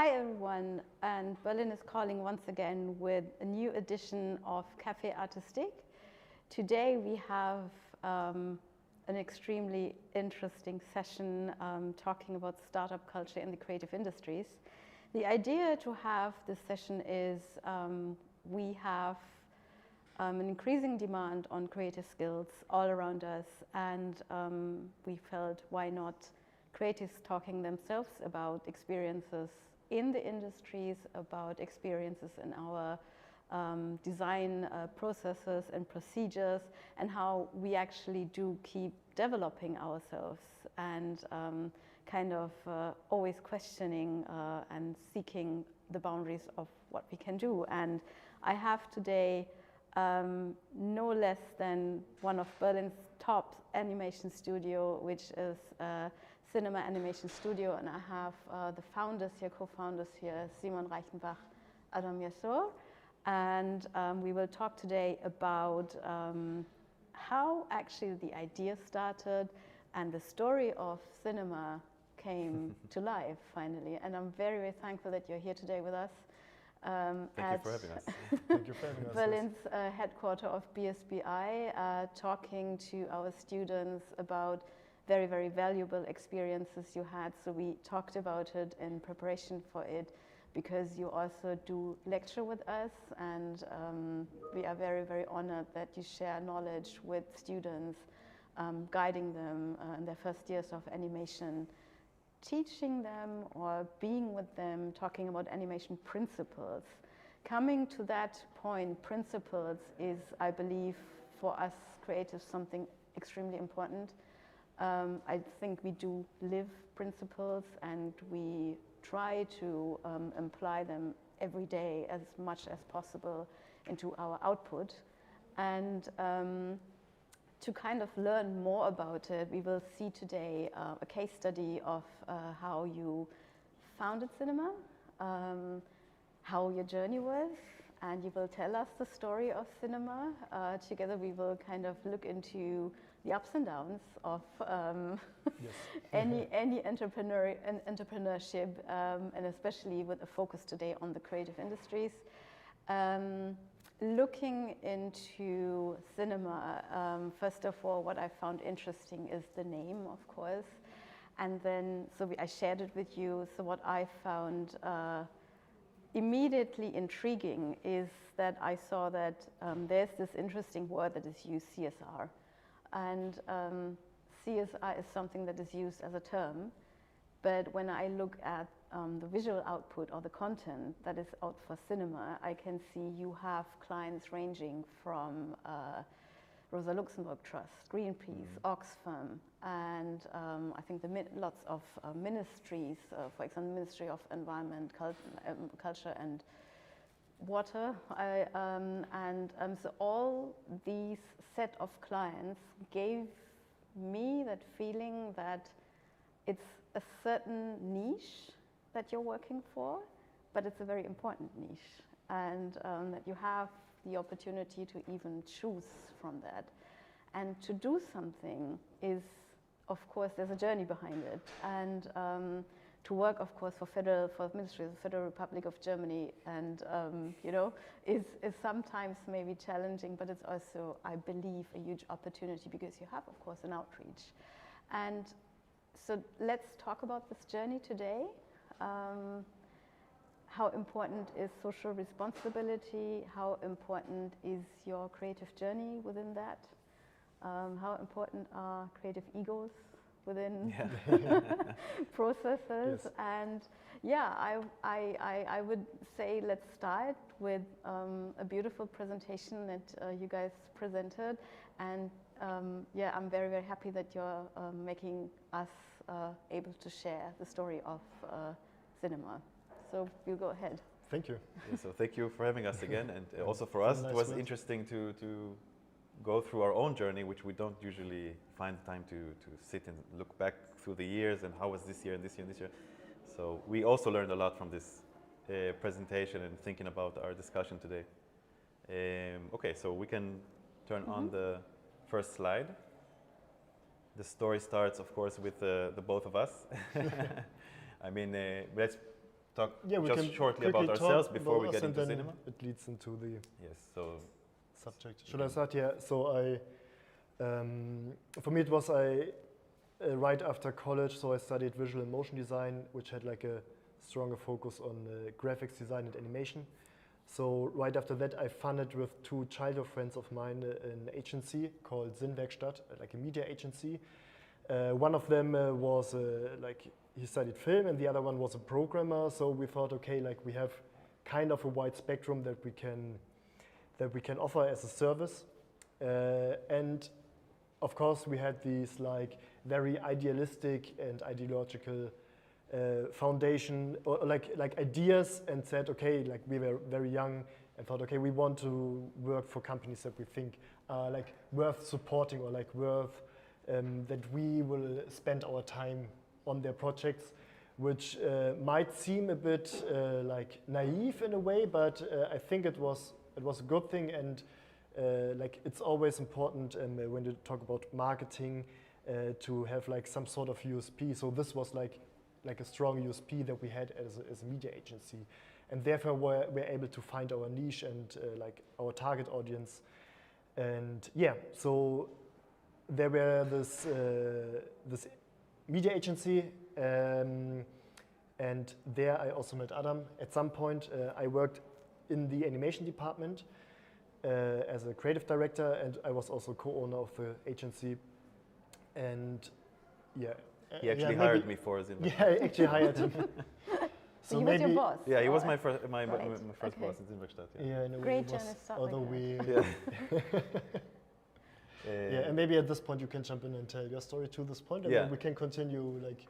Hi everyone, and Berlin is calling once again with a new edition of Café Artistique. Today we have an extremely interesting session talking about startup culture in the creative industries. The idea to have this session is we have an increasing demand on creative skills all around us, and we felt why not creatives talking themselves about experiences in the industries, about experiences in our design processes and procedures, and how we actually do keep developing ourselves and kind of always questioning and seeking the boundaries of what we can do. And I have today no less than one of Berlin's top animation studio, which is Sinnema Animation Studio, and I have the founders here, co-founders here, Simon Reichenbach, Adam Yassor, and we will talk today about how actually the idea started and the story of Sinnema came to life finally. And I'm very, very thankful that you're here today with us. Thank you for having us. Thank you for having us. Berlin's headquarter of BSBI, talking to our students about very, very valuable experiences you had. So we talked about it in preparation for it, because you also do lecture with us, and we are very, very honored that you share knowledge with students, guiding them in their first years of animation, teaching them or being with them, talking about animation principles. Coming to that point, principles is, I believe, for us creatives something extremely important. I think we do live principles, and we try to apply them every day as much as possible into our output. And to kind of learn more about it, we will see today a case study of how you founded Sinnema, how your journey was, and you will tell us the story of Sinnema. Together we will kind of look into the ups and downs of Yes. any entrepreneurship, and especially with a focus today on the creative industries. Looking into Sinnema, first of all, what I found interesting is the name, of course, and then I shared it with you. So what I found immediately intriguing is that I saw that there's this interesting word that is used, CSR, and CSR is something that is used as a term, but when I look at the visual output or the content that is out for Sinnema, I can see you have clients ranging from Rosa Luxemburg Trust, Greenpeace, Oxfam, and I think lots of ministries, for example, Ministry of Environment, Culture and Water, so all these set of clients gave me that feeling that it's a certain niche that you're working for, but it's a very important niche, and that you have the opportunity to even choose from that. And to do something is, of course, there's a journey behind it. And to work, of course, for Ministry of the Federal Republic of Germany, and is sometimes maybe challenging, but it's also, I believe, a huge opportunity, because you have, of course, an outreach. And so let's talk about this journey today. How important is social responsibility? How important is your creative journey within that? How important are creative egos within processes? Yes. And I would say let's start with a beautiful presentation that you guys presented, and I'm very, very happy that you're making us able to share the story of Sinnema. So you go ahead. Thank you. Yeah, so thank you for having us again, and also for us it was interesting to go through our own journey, which we don't usually find time to sit and look back through the years and how was this year and this year and this year. So we also learned a lot from this presentation and thinking about our discussion today. Okay, so we can turn on the first slide. The story starts, of course, with the both of us. I mean, let's talk we just can shortly quickly about talk ourselves before about we us get and into then cinema? it leads into the Yes. So subject. Should I start? Yeah. So for me it was right after college. So I studied visual and motion design, which had like a stronger focus on graphics design and animation. So right after that, I funded with two childhood friends of mine an agency called Sinnwerkstatt, like a media agency. One of them was like he studied film, and the other one was a programmer. So we thought, okay, like we have kind of a wide spectrum that we can offer as a service. And of course, we had these like very idealistic and ideological foundation, or like ideas, and said, okay, like we were very young and thought, okay, we want to work for companies that we think are like worth supporting, or like worth that we will spend our time on their projects, which might seem a bit like naive in a way, but I think it was a good thing. And like it's always important when you talk about marketing to have like some sort of USP. So this was like a strong USP that we had as a media agency, and therefore we're able to find our niche and like our target audience. And yeah, so there were this media agency, and there I also met Adam. At some point, I worked in the animation department as a creative director, and I was also co-owner of the agency. And yeah, he actually hired me for Sinnema. Yeah, I actually hired him. So he was your boss? Yeah, he was or- my first my Right. first Okay. boss in Sinnwerkstatt. Yeah. Yeah, in a way Great it was, journalist start although like we. Yeah. Yeah, and maybe at this point you can jump in and tell your story to this point, and Yeah. then we can continue. Like,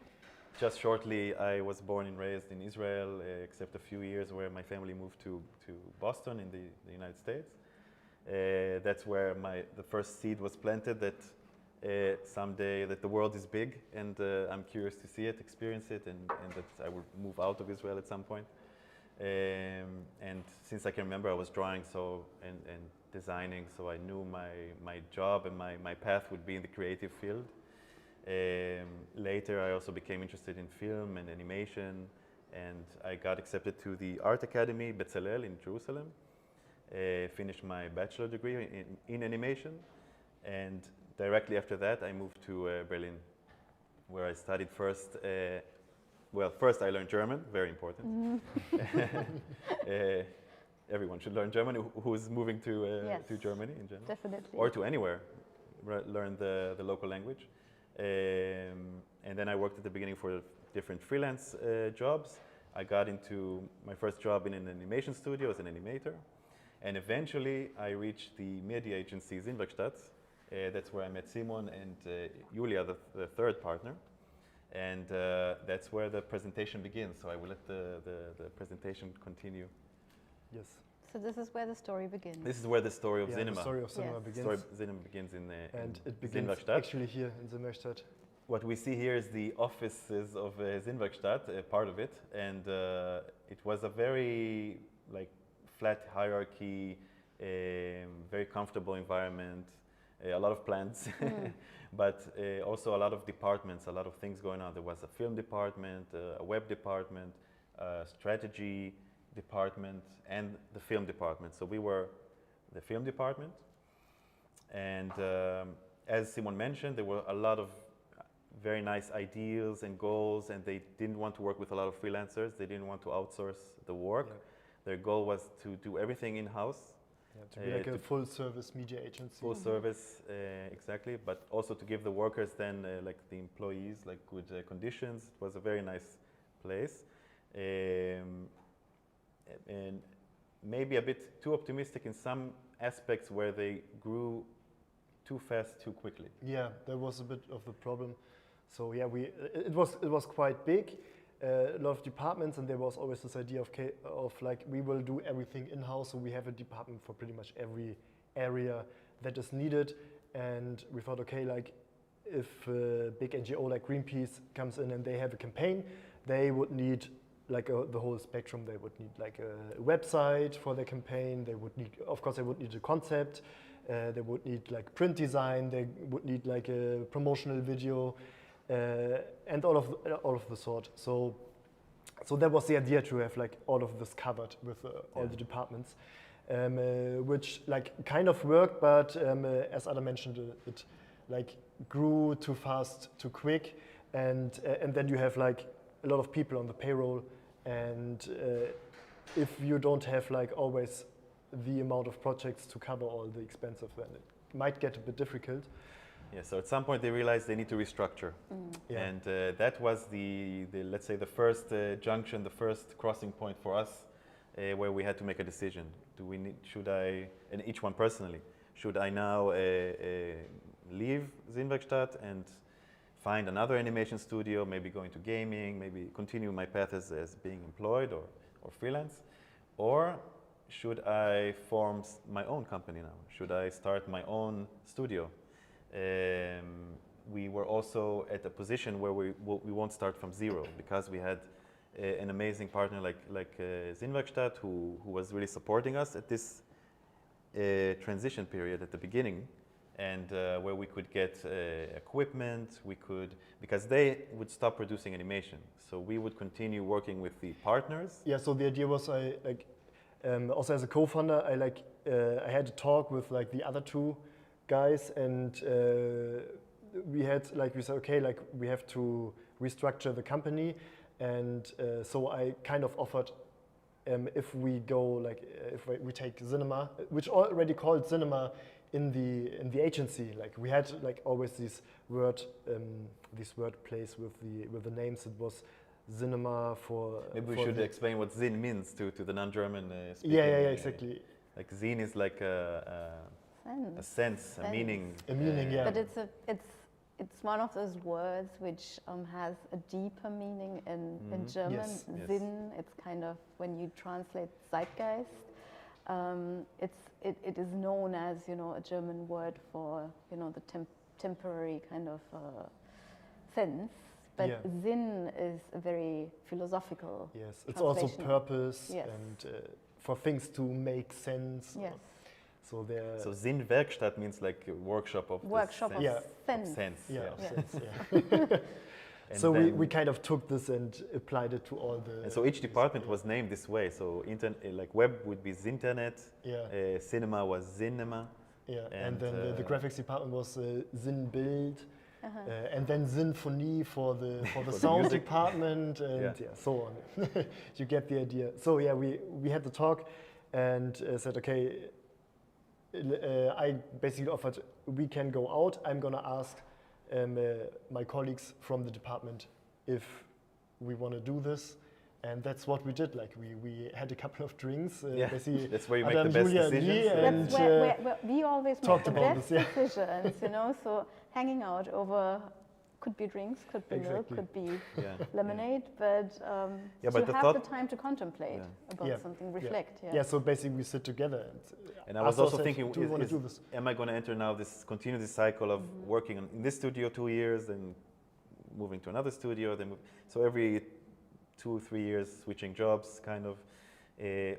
Just shortly, I was born and raised in Israel, except a few years where my family moved to Boston in the United States. That's where the first seed was planted that someday that the world is big, and I'm curious to see it, experience it, and that I will move out of Israel at some point. And since I can remember, I was drawing and designing, so I knew my job and my path would be in the creative field. Later, I also became interested in film and animation, and I got accepted to the Art Academy Bezalel in Jerusalem. Finished my bachelor degree in animation, and directly after that, I moved to Berlin, where I studied first. First I learned German, very important. Everyone should learn German who is moving Yes, to Germany in general, definitely. or to anywhere. Learn the local language. And then I worked at the beginning for different freelance jobs. I got into my first job in an animation studio as an animator. And eventually I reached the media agency Sinnwerkstatt. That's where I met Simon and Julia, the third partner. And that's where the presentation begins. So I will let the presentation continue. yes. So this is where the story begins. This is where the story of Yeah, Sinnema. the story of Sinnema Yes. begins. The story of Sinnema begins in And in it begins Sinnwerkstatt. actually here in Sinnwerkstatt. What we see here is the offices of Sinnwerkstatt, part of it, and it was a very flat hierarchy, very comfortable environment, a lot of plants, but also a lot of departments, a lot of things going on. There was a film department, a web department, a strategy department, and the film department. So we were the film department, and as Simon mentioned, there were a lot of very nice ideals and goals, and they didn't want to work with a lot of freelancers. They didn't want to outsource the work. Yeah. Their goal was to do everything in-house. Yeah, to be like a full-service media agency. Full service, exactly, but also to give the workers then, like the employees, like good conditions. It was a very nice place, and maybe a bit too optimistic in some aspects where they grew too fast, too quickly. Yeah, that was a bit of the problem. So yeah, it was quite big, a lot of departments, and there was always this idea of like we will do everything in-house. So we have a department for pretty much every area that is needed, and we thought, okay, like if a big NGO like Greenpeace comes in and they have a campaign, they would need like the whole spectrum. They would need like a website for their campaign. They would need, of course, they would need a concept. They would need like print design. They would need like a promotional video, and all of the sort. So So that was the idea, to have like all of this covered with all the departments, which like kind of worked, but as Ada mentioned, it like grew too fast, too quick, and then you have like a lot of people on the payroll, and if you don't have like always the amount of projects to cover all the expenses, then it might get a bit difficult. Yeah, so at some point they realized they need to restructure. Yeah. And that was the let's say the first junction, the first crossing point for us, where we had to make a decision. Should I, and each one personally, should I now leave Sinnwerkstatt and find another animation studio, maybe go into gaming, maybe continue my path as being employed or freelance? Or should I form my own company now? Should I start my own studio? We were also at a position where we won't start from zero, because we had an amazing partner like Sinnwerkstatt, who was really supporting us at this transition period at the beginning, and where we could get equipment, because they would stop producing animation, so we would continue working with the partners. Yeah, so the idea was also as a co-founder, I had a talk with like the other two guys, and we said, okay, like we have to restructure the company, and so I kind of offered, if we go like if we take Sinnema, which already called Sinnema in the agency, like we had like always this word plays with the names. It was Sinnema for. Maybe we should explain what Sinn means to the non-German speaking. Yeah, exactly. Like Sinn is like a sense, a meaning. A meaning, yeah. But it's one of those words which has a deeper meaning in German. Yes. Sinn, it's kind of, when you translate Zeitgeist, it is known as, a German word for, the temporary kind of sense. But Sinn is a very philosophical. Yes, it's also purpose, yes. and for things to make sense. Yes. So Sinnwerkstatt means like a workshop of sense. So we kind of took this and applied it to all the. And so each department was named this way. So like web would be Sinternet. Sinnema was Sinnema. Yeah, and then the graphics department was Sinnbild. And then Sinfonie for the sound department, and so on. You get the idea. So we had the talk, and said, okay, I basically offered, we can go out. I'm gonna ask my colleagues from the department if we want to do this, and that's what we did. Like we had a couple of drinks. Basically, that's where you Adam, make the best Julia, decisions. and that's where we always make the best decisions. So hanging out over, could be drinks, could be milk, could be lemonade, but to have the time to contemplate about something, reflect. Yeah, so basically we sit together. And I was also thinking, do we want to do this? Am I going to enter now continue this cycle of working in this studio 2 years, then moving to another studio, so every 2-3 years switching jobs, kind of,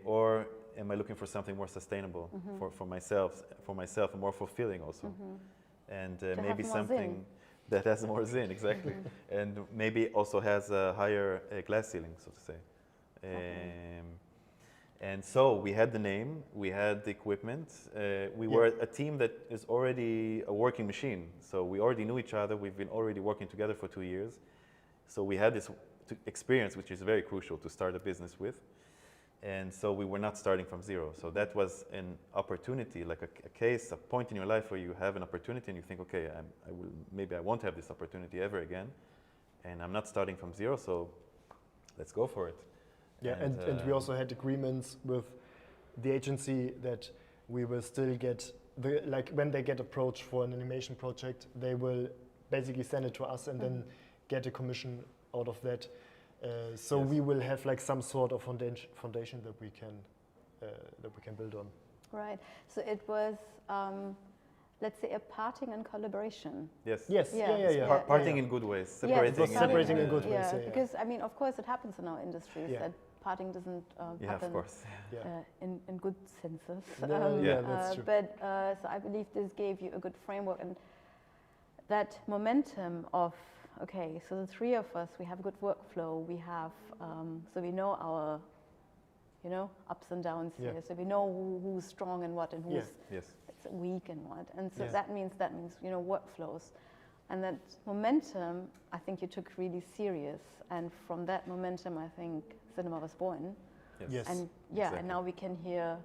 or am I looking for something more sustainable for myself, and more fulfilling also, and maybe something that has more Sinn, exactly, and maybe also has a higher glass ceiling, so to say. And so we had the name, we had the equipment, we were a team that is already a working machine, so we already knew each other, we've been already working together for 2 years, so we had this experience, which is very crucial to start a business with, and so we were not starting from zero. So that was an opportunity, like a case, a point in your life where you have an opportunity and you think, okay, maybe I won't have this opportunity ever again, and I'm not starting from zero, so let's go for it. Yeah, and we also had agreements with the agency that we will still get, when they get approached for an animation project, they will basically send it to us and then get a commission out of that. So we will have like some sort of foundation that we can build on. Right. So it was, let's say, a parting and collaboration. Yes. Parting in good ways, separating in good ways. Because I mean, of course, it happens in our industries that parting doesn't happen. Of course. In good senses. That's true. But so I believe this gave you a good framework, and that momentum of okay, so the three of us, we have a good workflow. We have, so we know our, ups and downs here. So we know who's strong and what, and who's weak and what. And so that means, workflows. And that momentum, I think you took really serious. And from that momentum, I think Sinnema was born. Yes. And exactly. and now we can hear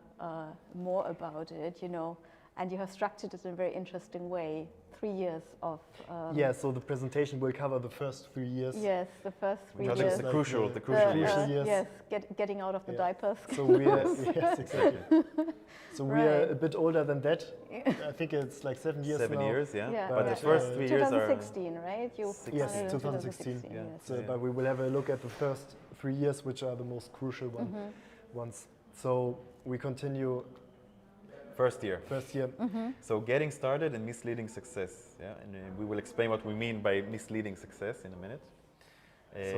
more about it, and you have structured it in a very interesting way. 3 years of... so the presentation will cover the first 3 years. Yes, the first 3 I years. think it's the crucial years. Yes, getting out of the diapers. So we are, yes, exactly. So we are Right. a bit older than that. I think it's like 7 years 7 now. years, yeah. Yeah. But the first 3 years are... 2016, right? You Yes, founded in 2016. Yes. So, but we will have a look at the first 3 years, which are the most crucial ones. So we continue. First year. First year. So getting started and misleading success, and we will explain what we mean by misleading success in a minute. So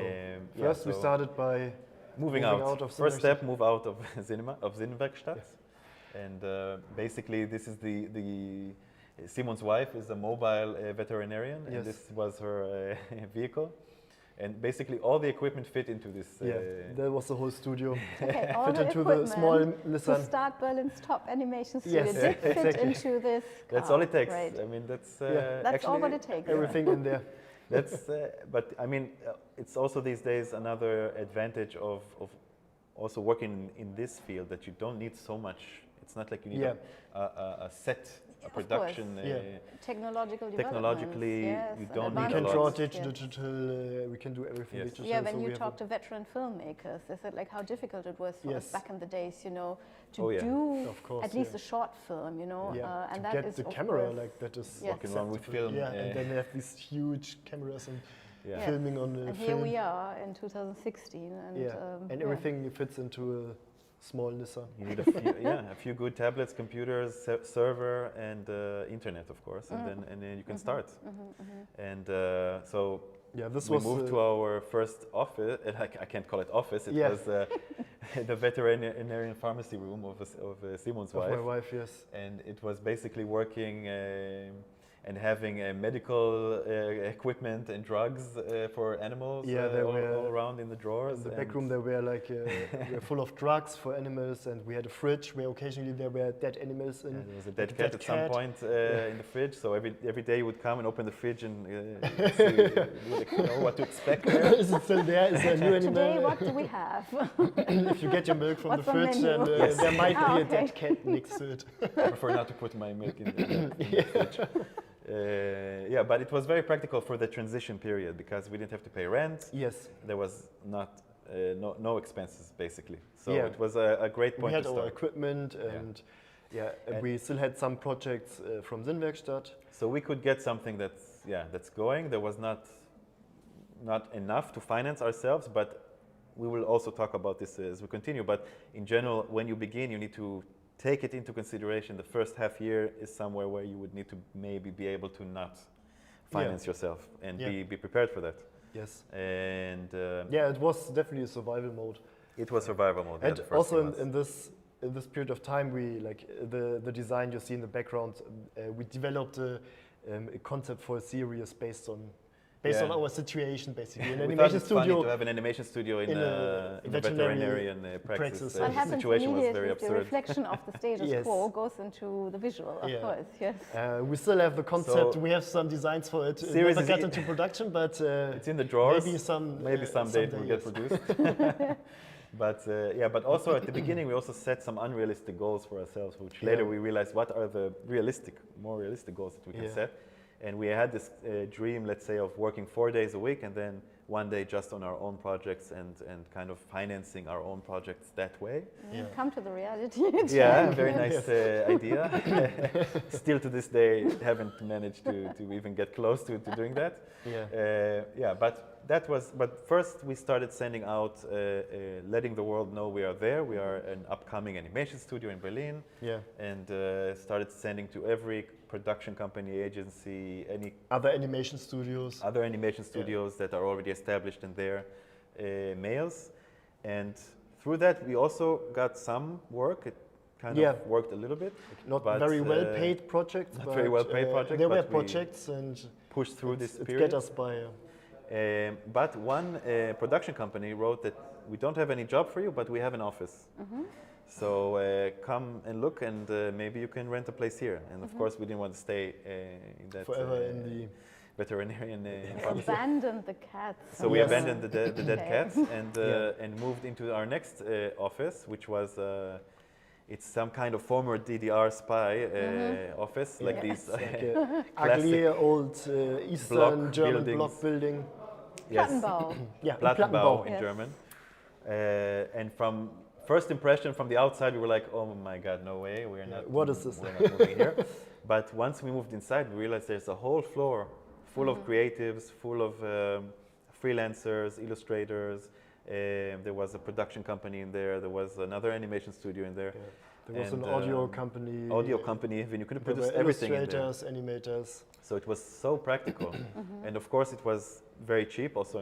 first we started by moving out of first step, move out of Sinnenwerkstatt. And basically this is the Simon's wife is a mobile veterinarian, and this was her vehicle. And basically all the equipment fit into this. That was the whole studio. Okay, all fit the into the small Nissan. To start Berlin's top animation studio did fit exactly. into this car. That's all it takes. Right. I mean, that's That's actually all what it takes. Everything in there. That's, but I mean, it's also these days another advantage of also working in this field, that you don't need so much. It's not like you need a set, a production. Technologically, you don't We need can a draw lot. digital, we can do everything digital. Yeah, when so you talk to veteran filmmakers, they said like how difficult it was for us back in the days, to do of course, at least a short film, and to that get is the of camera course, like that is walking around with film. and then they have these huge cameras and Yes. filming on the and film. here we are in 2016, and and everything fits into a small Nissan. You need a few good tablets, computers, server, and internet, of course, and then you can start. And so this we was moved to our first office. I can't call it office. It was the veterinarian pharmacy room of Simon's wife. My wife, yes. And it was basically working and having medical equipment and drugs for animals all around in the drawers. In the back room there were like were full of drugs for animals, and we had a fridge where occasionally there were dead animals. And there was a dead cat at some point in the fridge, so every day you would come and open the fridge and see, know what to expect. Is it still there? Is there a new animal? Today, what do we have? If you get your milk from What's the on fridge, menu? and there might be a dead cat next to it. I prefer not to put my milk in the fridge. But it was very practical for the transition period because we didn't have to pay rent. Yes. There was not no expenses basically. So it was a great point to start. We had our equipment and we still had some projects from Sinnwerkstatt. So we could get something that's going. There was not enough to finance ourselves, but we will also talk about this as we continue. But in general, when you begin, you need to take it into consideration. The first half year is somewhere where you would need to maybe be able to not finance yourself and be prepared for that. Yes. And it was definitely a survival mode. It was survival mode. And also in this period of time, we like the design you see in the background. We developed a concept for a series based on our situation, basically. An animation studio. Funny to have an animation studio in a veterinarian practice. What happens situation was very immediately, absurd. the reflection of the status quo goes into the visual, of course, yes. We still have the concept, we have some designs for it. It never got into production, but it's in the drawers. Maybe someday it will get produced. But also at the beginning we also set some unrealistic goals for ourselves, which later we realized what are the more realistic goals that we can set. And we had this dream, let's say, of working 4 days a week and then one day just on our own projects and kind of financing our own projects that way. Come to the reality. Very nice idea. Still to this day haven't managed to even get close to doing that. But first we started sending out, letting the world know we are there. We are an upcoming animation studio in Berlin. And started sending to every production company, agency, any other animation studios that are already established in their mails. And through that we also got some work. It kind of worked a little bit. Not very well paid projects. Not very well paid projects. There were projects and pushed through this period. It get us by. But one production company wrote that we don't have any job for you, but we have an office. So come and look, and maybe you can rent a place here. And of course, we didn't want to stay in that forever in the veterinarian pharmacy. Abandoned the cats. So we Yes. abandoned the dead Okay. cats and moved into our next office, which was it's some kind of former DDR spy office, like Yeah. these like a classic ugly old Eastern block German buildings. block building. Plattenbau. Yeah, Plattenbau in Yes. German. And from first impression from the outside, we were like, oh my God, no way, we're not. what is this? We're not moving here. But once we moved inside, we realized there's a whole floor full of creatives, full of freelancers, illustrators. There was a production company in there. There was another animation studio in there. Yeah. There was And, an audio company. Audio company, and you could There produce were everything in there. illustrators, animators. So it was so practical, and of course it was very cheap. Also,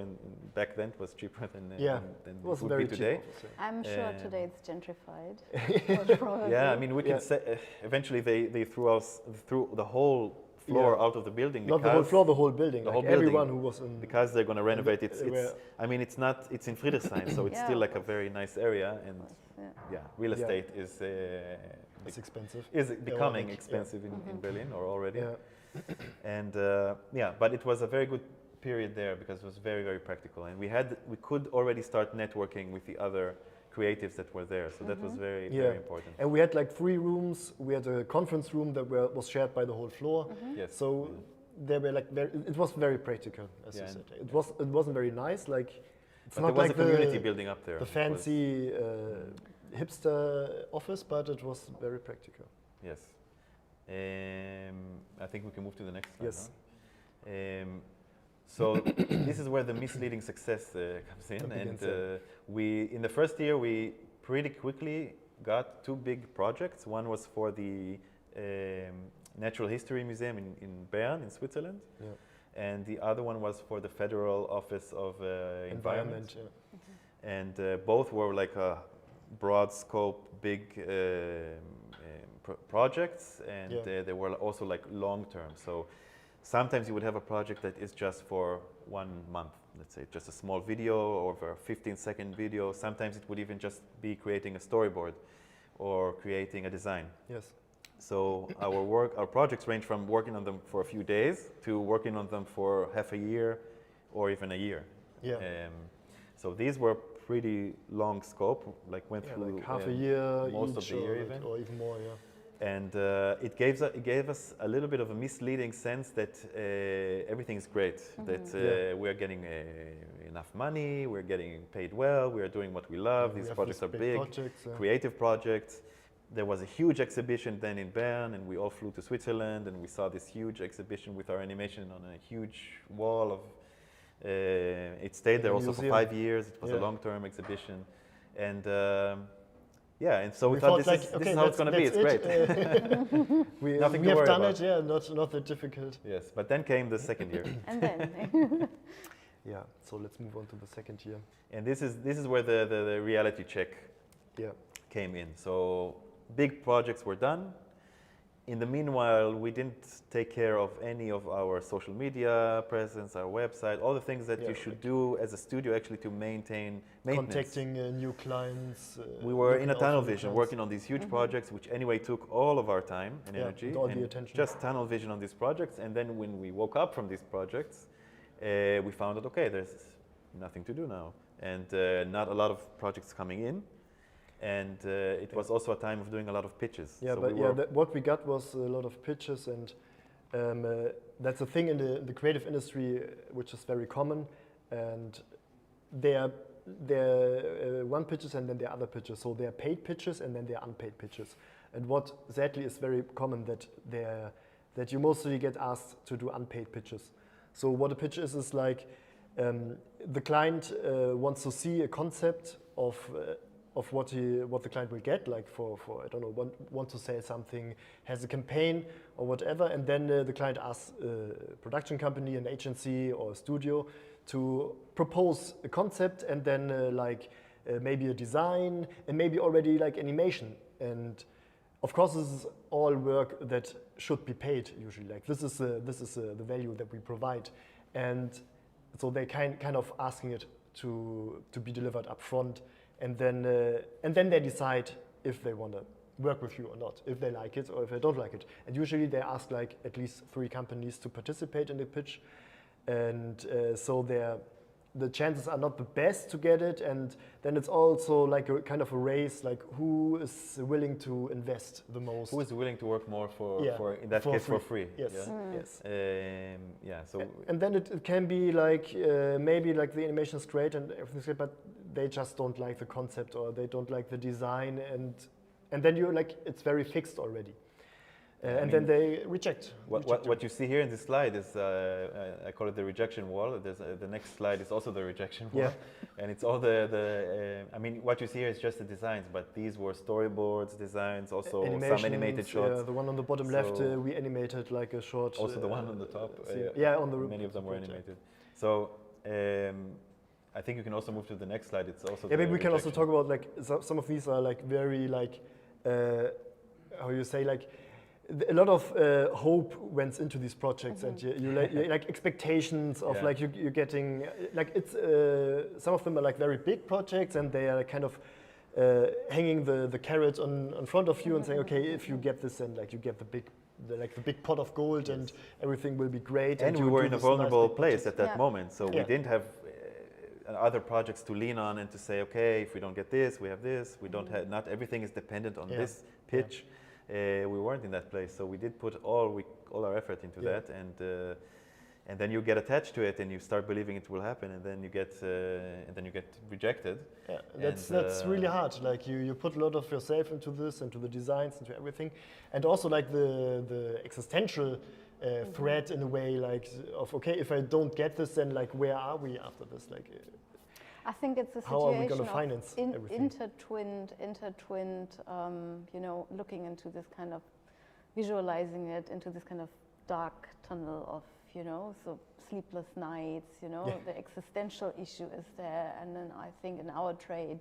back then it was cheaper than It was it would very be today. cheap. Also. I'm sure Um, today it's gentrified. Most probably. Yeah, I mean we can Yeah. say eventually they threw the whole floor Yeah. out of the building Not the whole floor, the whole building. the like whole building. everyone who was in. because they're going to renovate it. they were- I mean it's in Friedrichshain, so it's Yeah. still like a very nice area, and Yeah. real Yeah. estate is It's expensive. becoming like, expensive in Berlin, or already. Yeah. And but it was a very good period there because it was very, very practical, and we could already start networking with the other creatives that were there, so that was very, Yeah. very important. And we had like 3 rooms. We had a conference room that was shared by the whole floor. Yes. So they were like it was very practical, as Yeah, you and- said. It wasn't very nice. Like it's But not there was like a community building up there. the It was- fancy hipster office, but it was very practical. Yes. I think we can move to the next slide. Yes. Huh? So this is where the misleading success comes in, and in the first year we pretty quickly got 2 big projects. One was for the Natural History Museum in Bern, in Switzerland, and the other one was for the Federal Office of Environment. Yeah. And both were like a broad scope, big projects, and they were also like long term. So sometimes you would have a project that is just for 1 month, let's say, just a small video or a 15-second video. Sometimes it would even just be creating a storyboard or creating a design. Yes. So our projects range from working on them for a few days to working on them for half a year or even a year. Yeah. So these were pretty long scope, like went through like half a year, most of each the year or, even. or even more. Yeah. And it gave us a little bit of a misleading sense that everything is great, that we are getting enough money, we're getting paid well, we are doing what we love, these projects are big, creative projects. There was a huge exhibition then in Bern, and we all flew to Switzerland, and we saw this huge exhibition with our animation on a huge wall of. It stayed there also for 5 years. It was a long-term exhibition, and and so we thought this is how it's going to be. It's great. we Nothing we to have worry done about. it. Yeah, not that difficult. Yes, but then came the second year, And then. Yeah. So let's move on to the second year. and this is where the reality check came in. So big projects were done. In the meanwhile, we didn't take care of any of our social media presence, our website, all the things that you should do as a studio actually to maintain maintenance. Contacting new clients. We were in looking a out tunnel for new vision, clients. working on these huge projects, which anyway took all of our time and energy, and all the and attention. just tunnel vision on these projects. And then when we woke up from these projects, we found that, okay, there's nothing to do now, and not a lot of projects coming in. And it was also a time of doing a lot of pitches. Yeah, So but we were what we got was a lot of pitches, and that's a thing in the creative industry which is very common. And there are one pitches and then there are other pitches. So there are paid pitches and then there are unpaid pitches. And what sadly is very common that you mostly get asked to do unpaid pitches. So what a pitch is like the client wants to see a concept of what the client will get, like for I don't know, want to sell something, has a campaign or whatever, and then the client asks a production company, an agency or a studio to propose a concept, and then maybe a design, and maybe already like animation. And of course, this is all work that should be paid usually. Like this is the value that we provide, and so they kind of asking it to be delivered up front, and then they decide if they want to work with you or not, if they like it or if they don't like it. And usually they ask like at least 3 companies to participate in the pitch, and so the chances are not the best to get it, and then it's also like a kind of a race, like who is willing to invest the most. Who is willing to work more for in that for case, free. for free? Yes, Yeah. yes. Yeah, so... And then it can be like, maybe like the animation is great and everything's great, but they just don't like the concept or they don't like the design, and then you're like, it's very fixed already. And then they reject. What you see here in this slide is, I call it the rejection wall. There's the next slide is also the rejection wall. Yeah. And it's all I mean, what you see here is just the designs, but these were storyboards, designs, also some animated shots. The one on the bottom left, we animated like a short. Also the one on the top. On the many of them were animated. So I think you can also move to the next slide. It's also maybe we can also talk about like some of these are like very like how you say, like a lot of hope went into these projects, and you like expectations of like you're getting like it's some of them are like very big projects, and they are kind of hanging the carrot on front of you and saying, okay, if you get this, then like you get the big pot of gold, and everything will be great. And we were in a vulnerable place at that moment, so we didn't have other projects to lean on and to say, okay, if we don't get this, we have this. We don't have, not everything is dependent on this pitch. We weren't in that place, so we did put all our effort into that, and then you get attached to it, and you start believing it will happen, and then you get rejected. Yeah, that's really hard. Like you put a lot of yourself into this, into the designs, into everything, and also like the existential threat in a way, like of okay, if I don't get this, then like where are we after this? Like. I think it's a How are we going to situation finance of everything? intertwined, you know, looking into this kind of, visualizing it into this kind of dark tunnel of, you know, so sleepless nights, you know, the existential issue is there. And then I think in our trade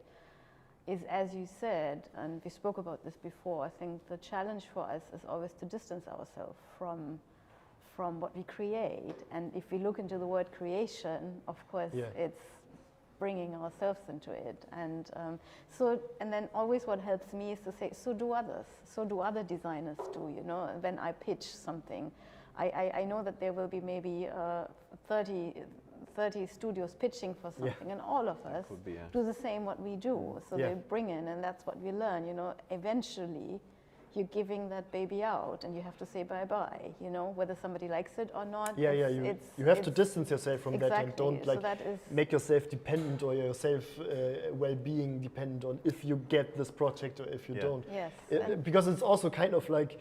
is, as you said, and we spoke about this before, I think the challenge for us is always to distance ourselves from what we create. And if we look into the word creation, of course, it's bringing ourselves into it, and and then always what helps me is to say, so do others, so do other designers do, you know. When I pitch something, I know that there will be maybe 30 studios pitching for something, and all of us do the same what we do, so they bring in, and that's what we learn, you know. Eventually you're giving that baby out, and you have to say bye-bye, you know, whether somebody likes it or not. You have to distance yourself from that, and don't like make yourself dependent or yourself well-being dependent on if you get this project or if you don't. Yes. Because it's also kind of like,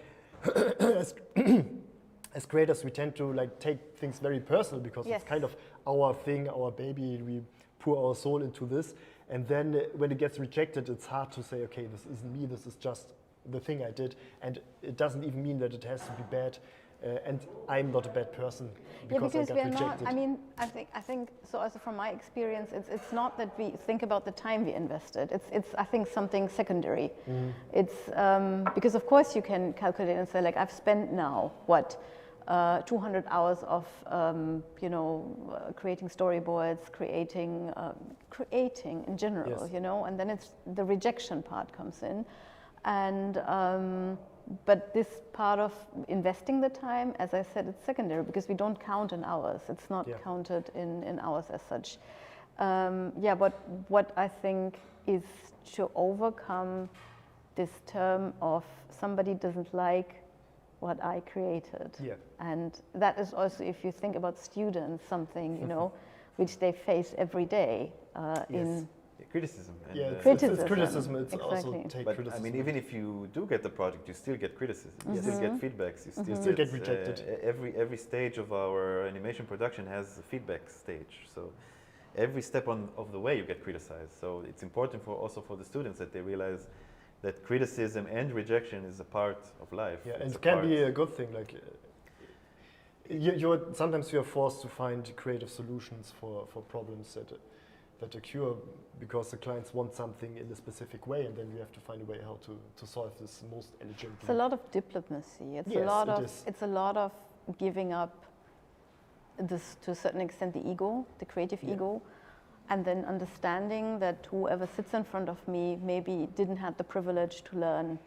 as creators, we tend to like take things very personal, because it's kind of our thing, our baby, we pour our soul into this, and then when it gets rejected, it's hard to say, okay, this isn't me, this is just the thing I did, and it doesn't even mean that it has to be bad, and I'm not a bad person because I got rejected. Not, I mean, I think so. Also from my experience, it's not that we think about the time we invested. It's I think something secondary. It's because of course you can calculate and say, like, I've spent now what 200 hours of you know, creating storyboards, creating in general, you know, and then it's the rejection part comes in. And but this part of investing the time, as I said, it's secondary, because we don't count in hours. It's not counted in hours as such. But what I think is to overcome this term of somebody doesn't like what I created. And that is also, if you think about students, something, you know, which they face every day in criticism. And it's criticism. It's also take criticism. I mean, even if you do get the project, you still get criticism. You still get feedbacks. You still get rejected. Every stage of our animation production has a feedback stage. So every step of the way you get criticized. So it's important also for the students that they realize that criticism and rejection is a part of life. And it can be a good thing. Like sometimes you are forced to find creative solutions for problems that occur, because the clients want something in a specific way, and then you have to find a way how to solve this most elegantly. It's a lot of diplomacy. It's a lot of giving up this, to a certain extent, the ego, the creative ego, and then understanding that whoever sits in front of me maybe didn't have the privilege to learn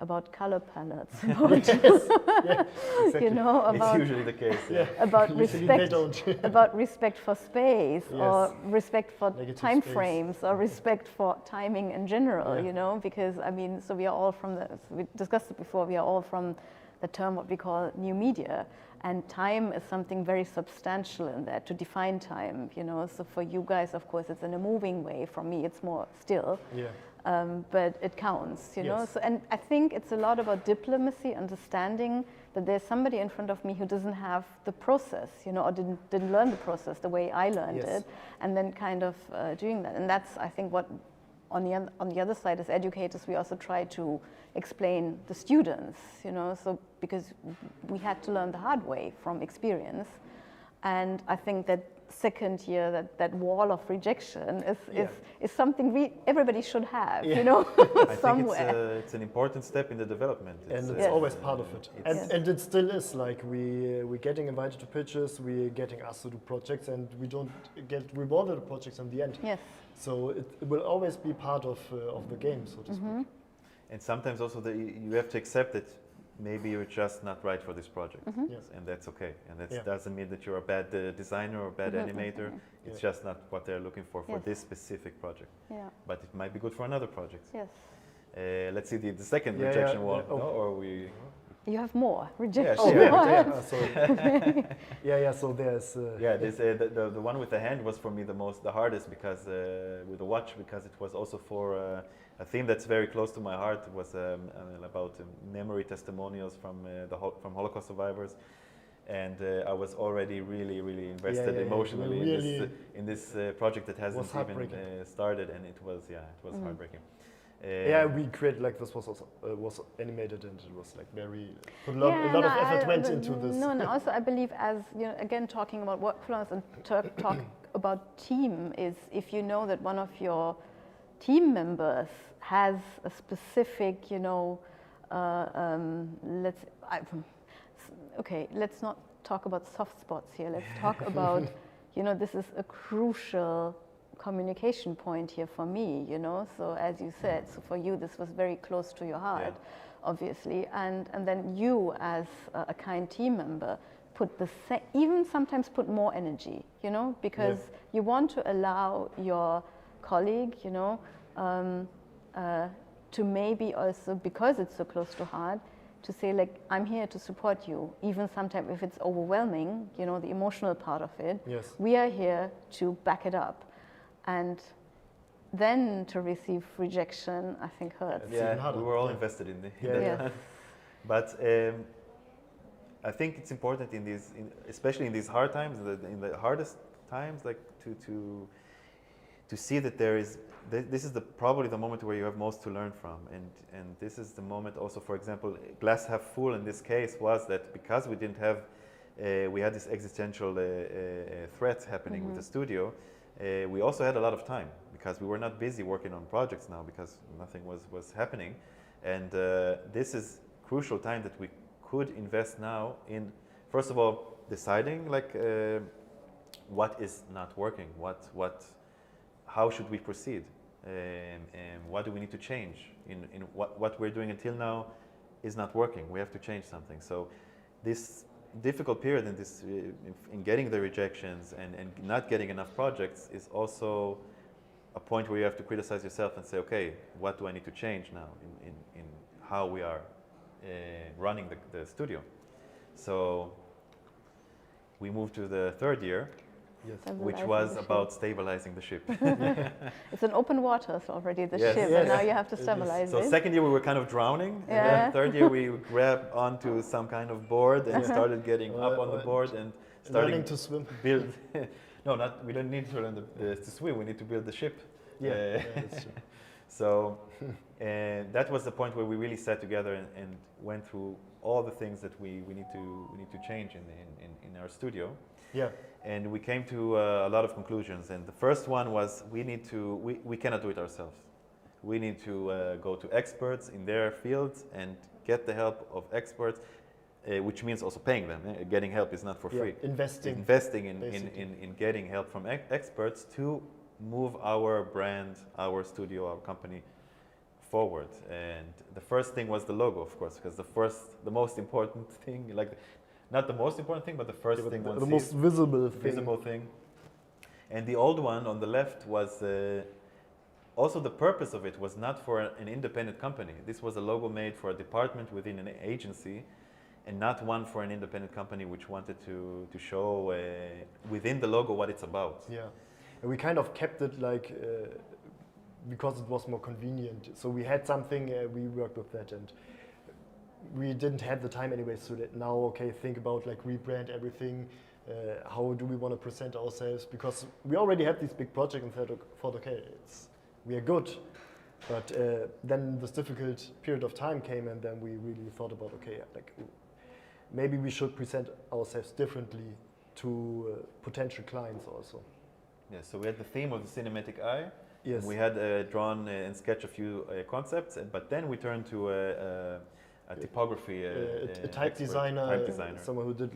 about color palettes, about, exactly. you know, about, it's usually the case. Yeah. about Usually they respect, don't. about respect for space, or respect for Negative time space. frames, or respect for timing in general, Yeah. you know, because I mean, so we are all from the, we discussed it before, we are all from the term what we call new media, and time is something very substantial in that, to define time, you know. So for you guys, of course, it's in a moving way. For me, it's more still. Yeah. But it counts, you know. Yes. So, and I think it's a lot about diplomacy, understanding that there's somebody in front of me who doesn't have the process, you know, or didn't learn the process the way I learned it, and then kind of doing that. And that's, I think, what on the other side, as educators, we also try to explain the students, you know. So because we had to learn the hard way from experience, and I think that second year, that wall of rejection is something everybody should have, you know, somewhere. I think it's an important step in the development. And it's always part of it. And it still is, like we're getting invited to pitches, we're getting asked to do projects, and we don't get rewarded the projects in the end. Yes. So it will always be part of the game, so to speak. And sometimes also you have to accept that maybe you're just not right for this project, Yes. and that's okay. And that doesn't mean that you're a bad designer or a bad animator. It's just not what they're looking for this specific project. Yeah. But it might be good for another project. Yes. Let's see the second rejection one. No? Or we. You have more rejection. So there's. The one with the hand was for me the hardest, because with the watch, because it was also for a theme that's very close to my heart. It was about memory testimonials from Holocaust survivors, and I was already really invested emotionally in this project that hasn't even started, and it was heartbreaking. We created, like, this was animated, and it was like very a lot of effort went into this. Also I believe, as you know, again, talking about workflows and talk about team, is if you know that one of your team members has a specific, you know, let's not talk about soft spots here. Let's talk about, you know, this is a crucial communication point here for me, you know. So as you said, so for you this was very close to your heart, obviously, and then you as a kind team member put even sometimes put more energy, you know, because you want to allow your colleague, you know, to maybe also, because it's so close to heart, to say, like, I'm here to support you, even sometimes if it's overwhelming, you know, the emotional part of it. Yes. We are here to back it up. And then to receive rejection, I think, hurts. Yeah, we were all invested in that. But I think it's important especially in these hard times, in the hardest times, like to see that this is probably the moment where you have most to learn from, and this is the moment also, for example, glass half full in this case was that because we didn't have, we had this existential threat happening with the studio. We also had a lot of time because we were not busy working on projects now because nothing was happening, and this is crucial time that we could invest now in, first of all, deciding, like, what is not working, how should we proceed, and what do we need to change in what we're doing until now is not working. We have to change something. So this difficult period in getting the rejections and not getting enough projects is also a point where you have to criticize yourself and say, okay, what do I need to change now in how we are running the studio? So we moved to the third year, which was about stabilizing the ship. It's an open waters already, the ship, and now you have to stabilize it. So second year we were kind of drowning, and then third year we grabbed onto some kind of board and started getting up on the board and starting learning to swim. Build. We don't need to learn to swim. We need to build the ship. That's true. So that was the point where we really sat together and went through all the things that we need to change in our studio. Yeah. And we came to a lot of conclusions. And the first one was we cannot do it ourselves. We need to go to experts in their fields and get the help of experts. which means also paying them. Getting help is not for free. Investing in getting help from experts to move our brand, our studio, our company forward. And the first thing was the logo, of course, because the most important thing, like not the most important thing, but the first thing, the most visible thing. And the old one on the left was also the purpose of it was not for an independent company. This was a logo made for a department within an agency, and not one for an independent company which wanted to show within the logo what it's about. Yeah, and we kind of kept it like because it was more convenient. So we had something, we worked with that, and we didn't have the time anyway. So that now, okay, think about like rebrand everything. How do we want to present ourselves? Because we already had this big project and thought, okay, we are good. But then this difficult period of time came, and then we really thought about, okay, like maybe we should present ourselves differently to potential clients also. Yeah, so we had the theme of the cinematic eye. Yes. We had drawn and sketched a few concepts, but then we turned to a typography a type designer, someone who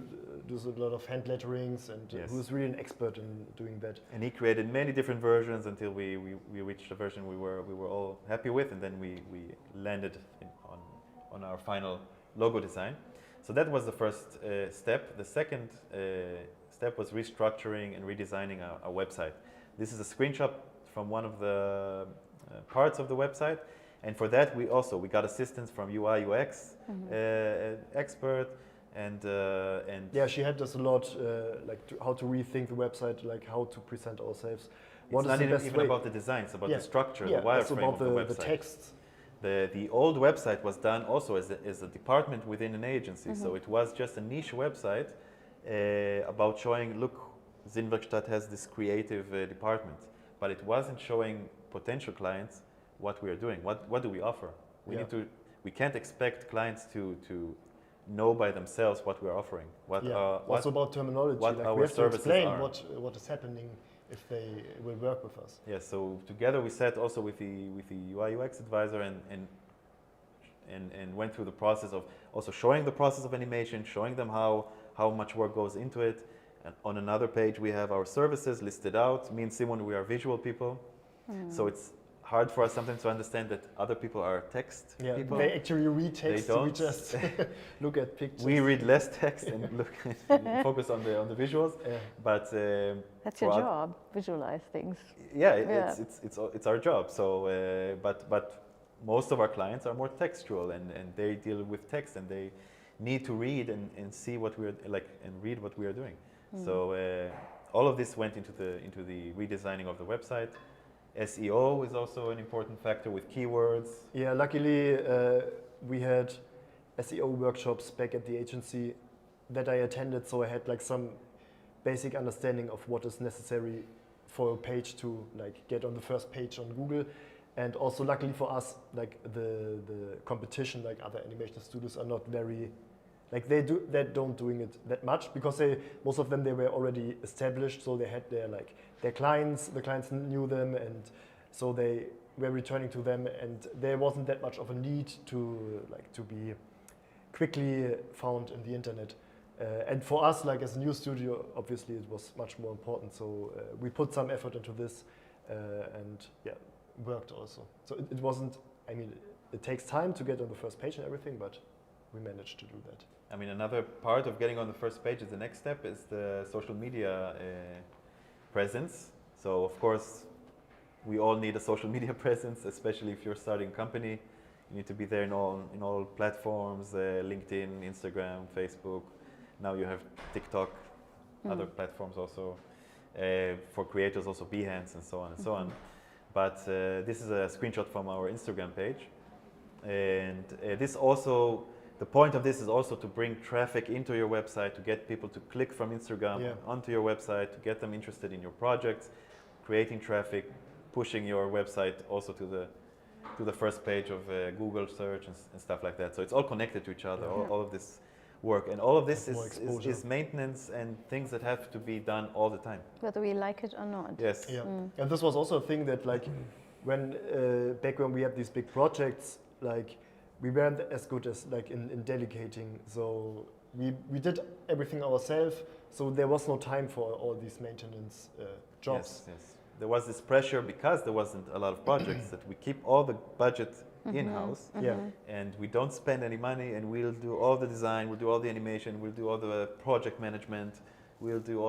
does a lot of hand letterings and who's really an expert in doing that. And he created many different versions until we reached a version we were all happy with, and then we landed on our final logo design. So that was the first step. The second step was restructuring and redesigning our website. This is a screenshot from one of the parts of the website. And for that, we got assistance from UI UX expert, and yeah, she helped us a lot, how to rethink the website, like how to present ourselves. It's not even about the design; it's about the structure, the wireframe of the website. The text. The old website was done also as a department within an agency, so it was just a niche website about showing, look, Zinnwerkstatt has this creative department, but it wasn't showing potential clients what we are doing. What do we offer? We can't expect clients to know by themselves what we are offering. Also about terminology. What like our we have to services explain are. what is happening if they will work with us. Yeah. So together we sat also with the UI UX advisor and went through the process of also showing the process of animation, showing them how much work goes into it. And on another page we have our services listed out. Me and Simon, we are visual people, so it's hard for us sometimes to understand that other people are text people. They actually read text. They don't. We just look at pictures. We read less text and focus on the visuals. Yeah. But that's your job. Visualize things. Yeah, it's our job. So, but most of our clients are more textual, and they deal with text, and they need to read and see what we're like and read what we are doing. So all of this went into the redesigning of the website. SEO is also an important factor with keywords. Yeah, luckily we had SEO workshops back at the agency that I attended, so I had like some basic understanding of what is necessary for a page to like get on the first page on Google. And also luckily for us, like the competition, like other animation studios are not very, like they don't doing it that much, because most of them, they were already established, so they had their clients, the clients knew them, and so they were returning to them, and there wasn't that much of a need to be quickly found in the internet. And for us, like as a new studio, obviously it was much more important. So we put some effort into this, and yeah, worked also. So it wasn't. I mean, it takes time to get on the first page and everything, but we managed to do that. I mean, another part of getting on the first page is the next step is the social media presence. So of course, we all need a social media presence, especially if you're starting a company. You need to be there in all platforms, LinkedIn, Instagram, Facebook. Now you have TikTok, other platforms also. For creators also Behance and so on and so on. But this is a screenshot from our Instagram page. And this also, the point of this is also to bring traffic into your website, to get people to click from Instagram onto your website, to get them interested in your projects, creating traffic, pushing your website also to the first page of Google search and stuff like that. So it's all connected to each other, all of this work. And all of this is maintenance and things that have to be done all the time. Whether we like it or not. Yes. Yeah. And this was also a thing that like back when we had these big projects, like we weren't as good as like in delegating. So we did everything ourselves. So there was no time for all these maintenance jobs. Yes. There was this pressure because there wasn't a lot of projects that we keep all the budget in-house, and we don't spend any money, and we'll do all the design, we'll do all the animation, we'll do all the project management, we'll do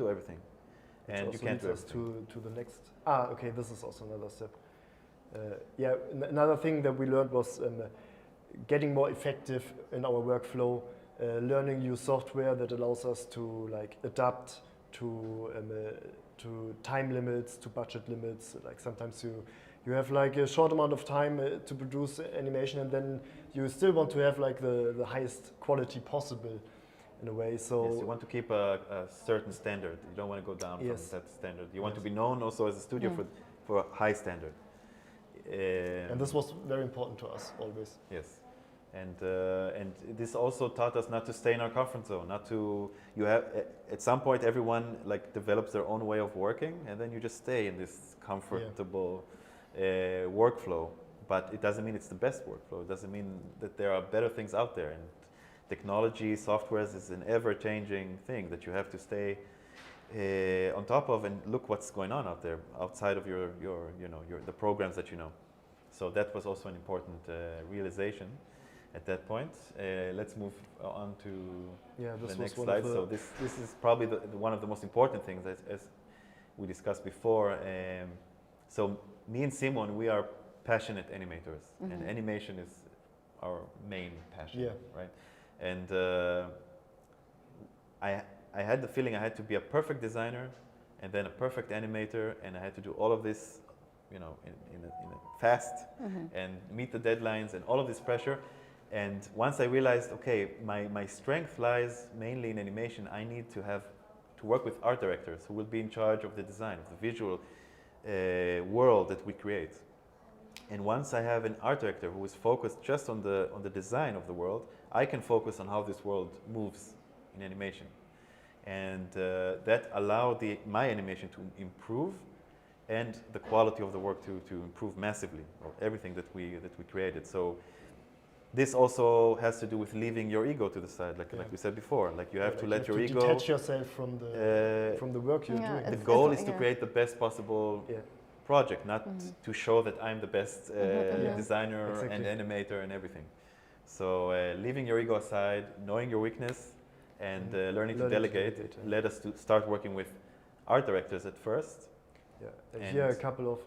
everything. Which and also you can't leads do us everything. to the next. Okay, this is also another step. Another thing that we learned was getting more effective in our workflow, learning new software that allows us to like adapt to time limits, to budget limits. Like sometimes you have like a short amount of time to produce animation, and then you still want to have like the highest quality possible in a way. So yes, you want to keep a certain standard. You don't want to go down from that standard. You want to be known also as a studio for a high standard. And this was very important to us always. Yes. And this also taught us not to stay in our comfort zone, not to, you have, at some point everyone like develops their own way of working, and then you just stay in this comfortable workflow, but it doesn't mean it's the best workflow. It doesn't mean that there are better things out there, and technology, softwares is an ever-changing thing that you have to stay on top of and look what's going on out there, outside of the programs that you know. So that was also an important realization at that point. Let's move on to the next slide. So this is probably one of the most important things as we discussed before. So me and Simon, we are passionate animators, and animation is our main passion, right? And I had the feeling I had to be a perfect designer and then a perfect animator, and I had to do all of this, in a fast and meet the deadlines and all of this pressure. And once I realized, okay, my strength lies mainly in animation, I need to work with art directors who will be in charge of the design, of the visual world that we create. And once I have an art director who is focused just on the design of the world, I can focus on how this world moves in animation. And that allowed my animation to improve, and the quality of the work to improve massively, or everything that we created. So this also has to do with leaving your ego to the side, like we said before. Like you have to let your ego detach yourself from the work you're doing. The goal is to create the best possible project, not to show that I'm the best designer and animator and everything. So leaving your ego aside, knowing your weakness, and learning to delegate led us to start working with art directors at first. Here a couple of,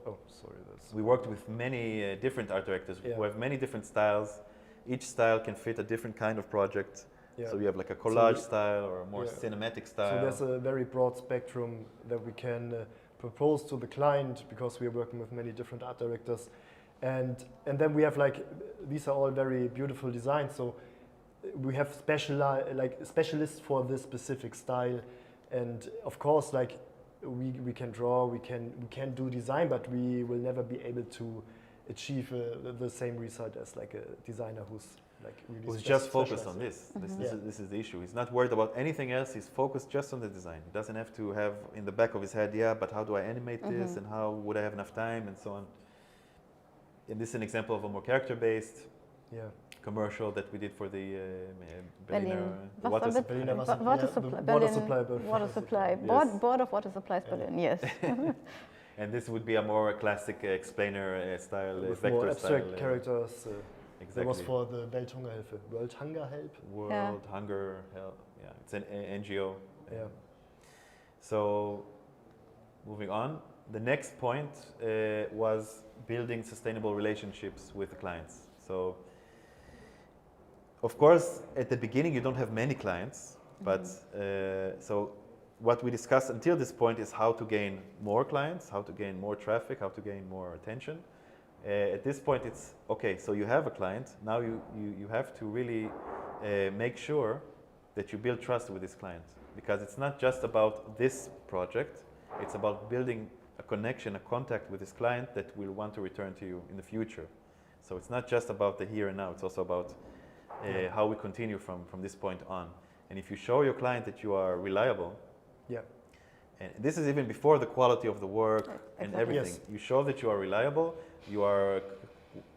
we worked with many different art directors who have many different styles. Each style can fit a different kind of project. So we have like a collage style or a more cinematic style. So there's a very broad spectrum that we can propose to the client, because we are working with many different art directors. And then we have like, these are all very beautiful designs. So we have specialists for this specific style. And of course, like we can draw, we can do design, but we will never be able to achieve the same result as like a designer who's like really who's just focused on this. This is the issue. He's not worried about anything else. He's focused just on the design. He doesn't have to have in the back of his head, but how do I animate this, and how would I have enough time, and so on. And this is an example of a more character-based commercial that we did for the Berliner water supply. Board of Water Supplies Berlin, yes. And this would be a more classic explainer style, with vector more abstract style, characters. Exactly. That was for the Welthungerhilfe, World Hunger Help. World Hunger Help. Yeah, it's an NGO. Yeah. So, moving on, the next point was building sustainable relationships with the clients. So, of course, at the beginning you don't have many clients, but so what we discussed until this point is how to gain more clients, how to gain more traffic, how to gain more attention. At this point, it's okay. So you have a client. Now you have to really make sure that you build trust with this client, because it's not just about this project. It's about building a connection, a contact with this client that will want to return to you in the future. So it's not just about the here and now. It's also about how we continue from this point on. And if you show your client that you are reliable, and this is even before the quality of the work and everything. You show that you are reliable, you are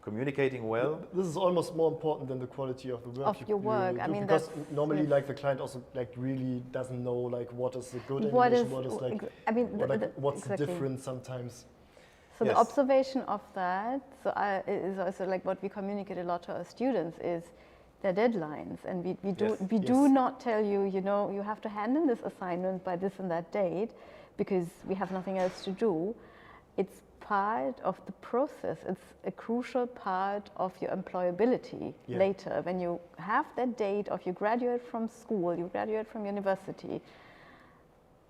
communicating well. This is almost more important than the quality of the work. Of your work, I mean, because that's, normally, yes. like the client also like really doesn't know like what is a good What animation, is, what is like, I mean, what's exactly. different sometimes. So Yes. the observation of that, is also like what we communicate a lot to our students is their deadlines, and we do not tell you, you know, you have to hand in this assignment by this and that date because we have nothing else to do. It's part of the process. It's a crucial part of your employability later. When you have that date of you graduate from school, you graduate from university,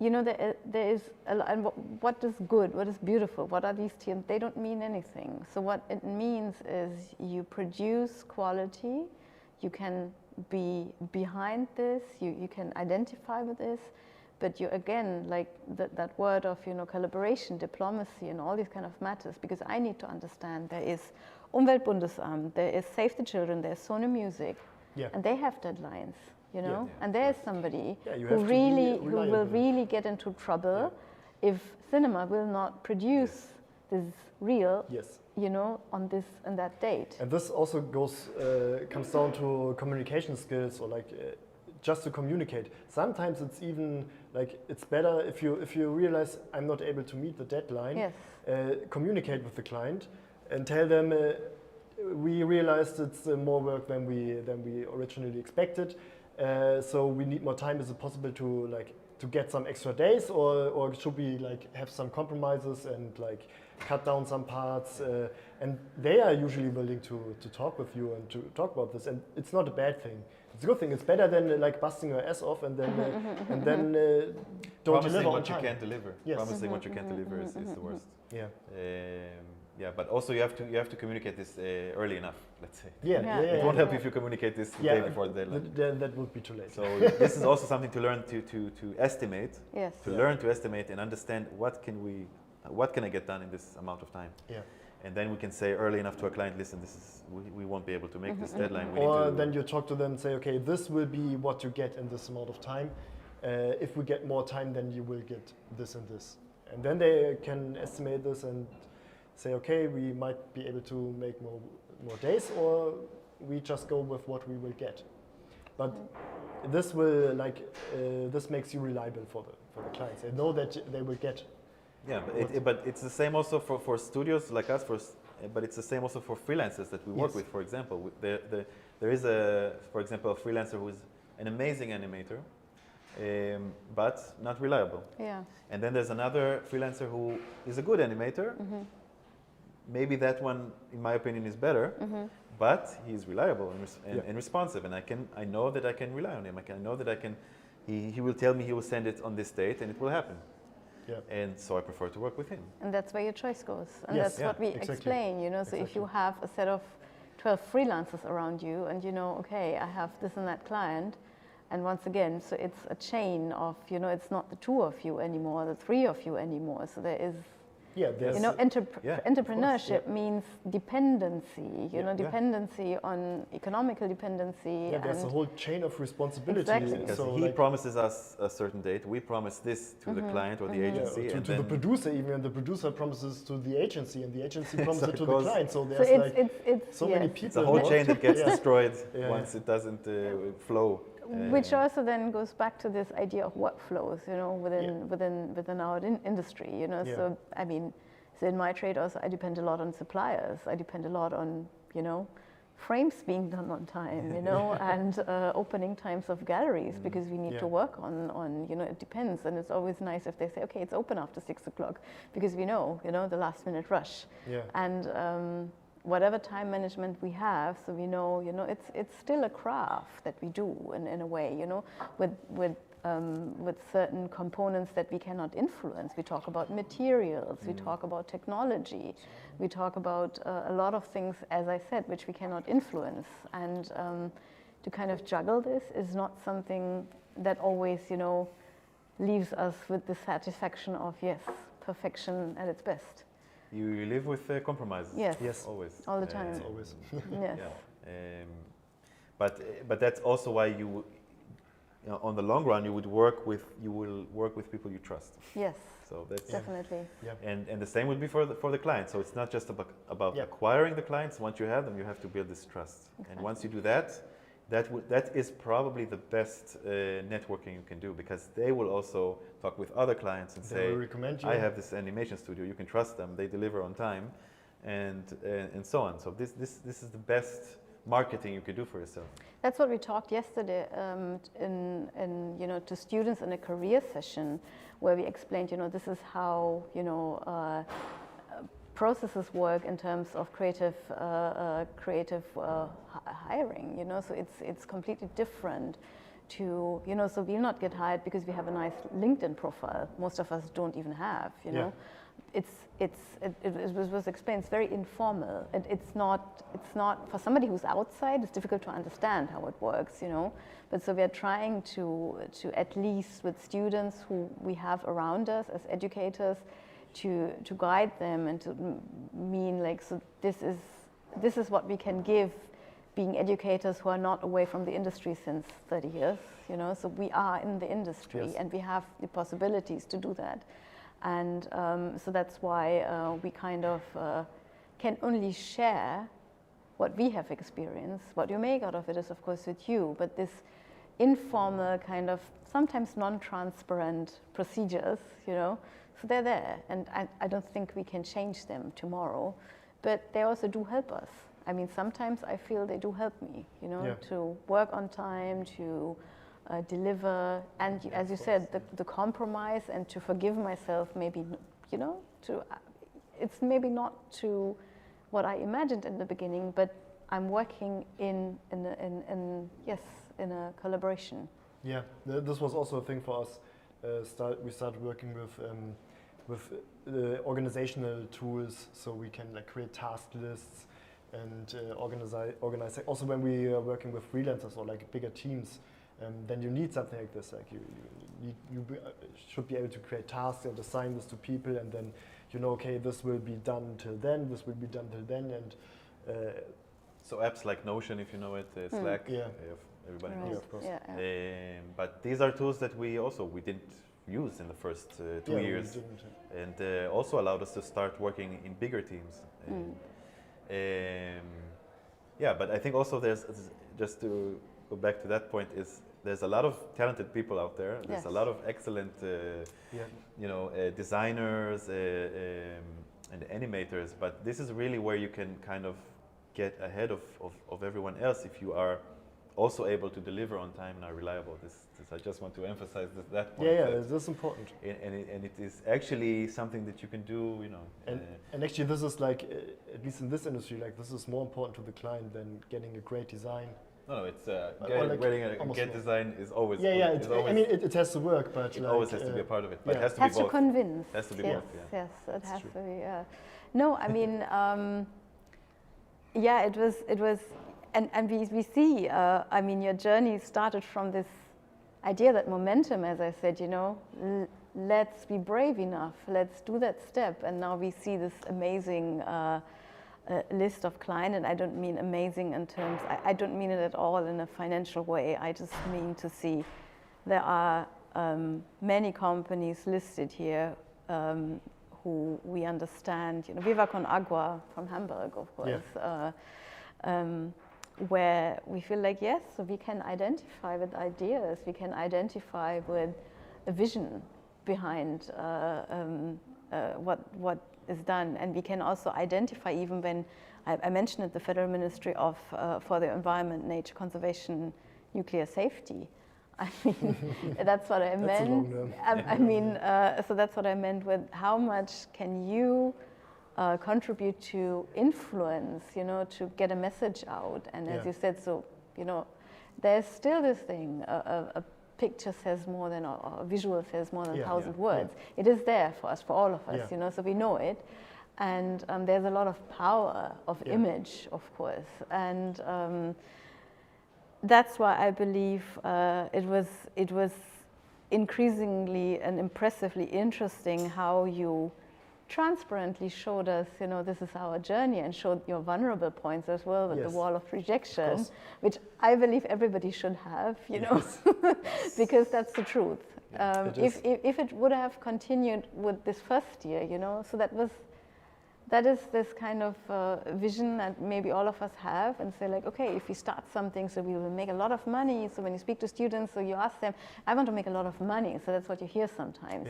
you know, there is a lot, and what is good, what is beautiful, what are these terms? They don't mean anything. So what it means is you produce quality, you can be behind this, you can identify with this, but you again, like that word of, you know, collaboration, diplomacy and all these kind of matters, because I need to understand there is Umweltbundesamt, there is Save the Children, there's Sony Music, and they have deadlines. You know, and there's somebody who will really get into trouble if Sinnema will not produce this reel, you know, on this and that date. And this also comes down to communication skills, or like just to communicate. Sometimes it's even like it's better if you realize I'm not able to meet the deadline. Communicate with the client and tell them we realized it's more work than we originally expected. So we need more time. Is it possible to get some extra days, or should we like have some compromises and like cut down some parts? And they are usually willing to talk with you and to talk about this. And it's not a bad thing. It's a good thing. It's better than like busting your ass off and then don't deliver on time. Promising what you can't deliver. Promising what you can't deliver is the worst. Yeah, but also you have to communicate this early enough, let's say. It won't help if you communicate this the day before the deadline. Then that would be too late. So this is also something to learn to estimate. To learn to estimate and understand what can I get done in this amount of time. And then we can say early enough to a client, listen, we won't be able to make this deadline. Or then you talk to them and say, okay, this will be what you get in this amount of time. If we get more time, then you will get this and this. And then they can estimate this and say, okay, we might be able to make more days, or we just go with what we will get. But this will this makes you reliable for the clients. They know that they will get. Yeah, but it's the same also for studios like us. But it's the same also for freelancers that we work with. For example, there is for example, a freelancer who is an amazing animator, but not reliable. And then there's another freelancer who is a good animator. Maybe that one, in my opinion, is better, but he's reliable and responsive, and I know that I can rely on him. I know that he will tell me he will send it on this date, and it will happen. And so I prefer to work with him. And that's where your choice goes, and that's what we explain. You know, so if you have a set of 12 freelancers around you, and you know, okay, I have this and that client, and once again, so it's a chain of, you know, it's not the two of you anymore, the three of you anymore. So there is. You know, entrepreneurship means dependency, you know, dependency on economical dependency. There's a whole chain of responsibility. Because so he promises us a certain date, we promise this to the client or the agency. To the producer even, and the producer promises to the agency, and the agency promises so it to the client. So there's so many people. It's a whole chain that gets destroyed once it doesn't flow. Which also then goes back to this idea of workflows, you know, within our industry, you know. So I mean, so in my trade also, I depend a lot on suppliers. I depend a lot on, you know, frames being done on time, you know, and opening times of galleries, because we need to work on, you know, it depends. And it's always nice if they say, okay, it's open after 6 o'clock, because we know, you know, the last minute rush. And whatever time management we have, so we know, you know, it's still a craft that we do in a way, you know, with certain components that we cannot influence. We talk about materials, we talk about technology, we talk about a lot of things, as I said, which we cannot influence. And to kind of juggle this is not something that always, you know, leaves us with the satisfaction of, yes, perfection at its best. You live with compromises. Yes. Always. All the time. Always. Yes. But that's also why you, on the long run, you will work with people you trust. Yes. So that's definitely. Yeah. And the same would be for the client. So it's not just about acquiring the clients. Once you have them, you have to build this trust. Exactly. And once you do that, that is probably the best networking you can do, because they will also talk with other clients and say, I have this animation studio. You can trust them. They deliver on time, and so on. So this is the best marketing you can do for yourself. That's what we talked yesterday to students in a career session, where we explained, this is how processes work in terms of creative hiring. So it's completely different to so we'll not get hired because we have a nice LinkedIn profile. Most of us don't even have. It was explained. It's very informal, and it's not for somebody who's outside. It's difficult to understand how it works, But so we are trying to at least with students who we have around us as educators, to guide them and to mean so this is what we can give, being educators who are not away from the industry since 30 years, So we are in the industry, yes. And we have the possibilities to do that. And so that's why we kind of can only share what we have experienced. What you make out of it is, of course, with you, but this informal kind of sometimes non-transparent procedures, so they're there. And I don't think we can change them tomorrow, but they also do help us. I mean, sometimes I feel they do help me, to work on time, to deliver, and as you said, the compromise, and to forgive myself, maybe, it's maybe not to what I imagined in the beginning, but I'm working in a collaboration. Yeah, this was also a thing for us. We started working with organizational tools, so we can create task lists and organize. Also, when we are working with freelancers or bigger teams, then you need something like this. You should be able to create tasks and assign this to people, and then okay, this will be done till then. This will be done till then, and so apps like Notion, if you know it, Slack, everybody knows. Yeah, of course. Yeah. But these are tools that we didn't use in the first 2 years, and also allowed us to start working in bigger teams. But I think also there's, just to go back to that point, there's a lot of talented people out there. There's a lot of excellent, designers and animators. But this is really where you can kind of get ahead of everyone else if you are also able to deliver on time and are reliable. This I just want to emphasize that point. That's important. And it is actually something that you can do, And actually, this is at least in this industry, this is more important to the client than getting a great design. No, it's getting a great design is always. It has to work, but it always has to be a part of it. But it has to be both. Has to convince. It has to be both. Yeah. Yes, it has to be. No, I mean, it was, and we see. I mean, your journey started from this idea, that momentum, as I said. Let's be brave enough. Let's do that step, and now we see this amazing. List of clients, and I don't mean amazing in terms, I don't mean it at all in a financial way. I just mean to see there are many companies listed here who we understand, Viva Con Agua from Hamburg, of course, where we feel yes, so we can identify with ideas, we can identify with a vision behind what is done, and we can also identify, even when I mentioned it, the Federal Ministry for the Environment, Nature Conservation, Nuclear Safety. I mean, that's what I meant. I mean, so that's what I meant with how much can you contribute to influence, to get a message out. And as you said, so there's still this thing. A picture says more than, or a visual says more than 1,000 words. Yeah. It is there for us, for all of us, so we know it. And there's a lot of power of image, of course. And that's why I believe it was increasingly and impressively interesting how you transparently showed us, this is our journey, and showed your vulnerable points as well with the wall of rejection, which I believe everybody should have, because that's the truth. If it would have continued with this first year, so that is this kind of vision that maybe all of us have, and say like, okay, if we start something, so we will make a lot of money. So when you speak to students, so you ask them, I want to make a lot of money. So that's what you hear sometimes,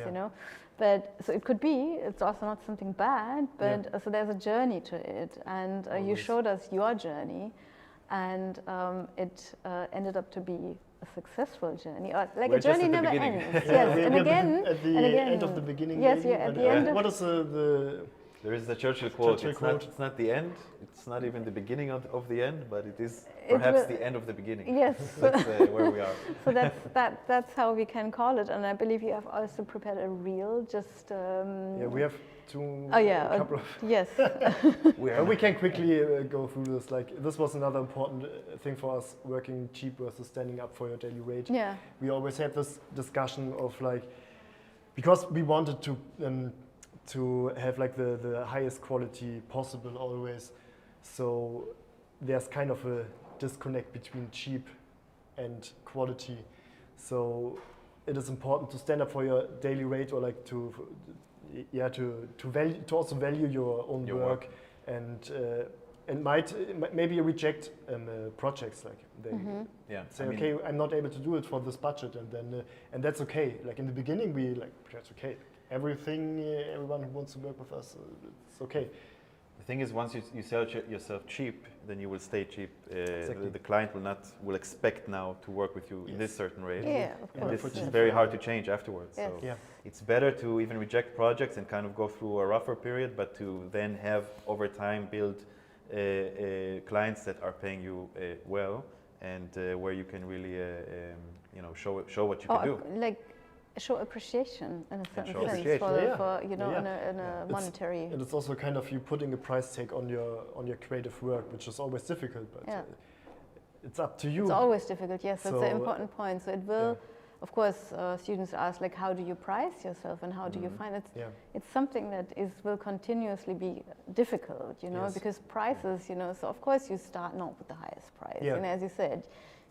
But so it could be, it's also not something bad, but so there's a journey to it. And you showed us your journey, and it ended up to be a successful journey, or like a journey never ends. Yes, and again, at the end of the beginning. Yes, at the end. What is the There is the Churchill quote. It's not the end. It's not even the beginning of the end, but it is perhaps the end of the beginning. Yes, that's where we are. So that's how we can call it. And I believe you have also prepared a reel. Just we have two. Couple of yes. We can quickly go through this. Like this was another important thing for us, working cheap versus standing up for your daily rate. Yeah. We always had this discussion of like, because we wanted to have like the highest quality possible always. So there's kind of a disconnect between cheap and quality. So it is important to stand up for your daily rate, or like to also value your own work. And maybe reject projects, like they say, okay, I'm not able to do it for this budget, and that's okay. Like in the beginning, that's okay. Everyone who wants to work with us, it's okay. The thing is, once you sell yourself cheap, then you will stay cheap. Exactly. The client will expect now to work with you in this certain rate. Yeah, of course. And this is very hard to change afterwards. Yes. So it's better to even reject projects and kind of go through a rougher period, but to then have over time build clients that are paying you well, and where you can really show what you can do. Show appreciation in a certain show sense for in a monetary. And it's also kind of you putting a price tag on your creative work, which is always difficult, but it's up to you. It's always difficult. Yes, that's an important point. So it will, of course, students ask like, how do you price yourself, and how do you find it? It's something that will continuously be difficult, because prices, So of course you start not with the highest price, and as you said.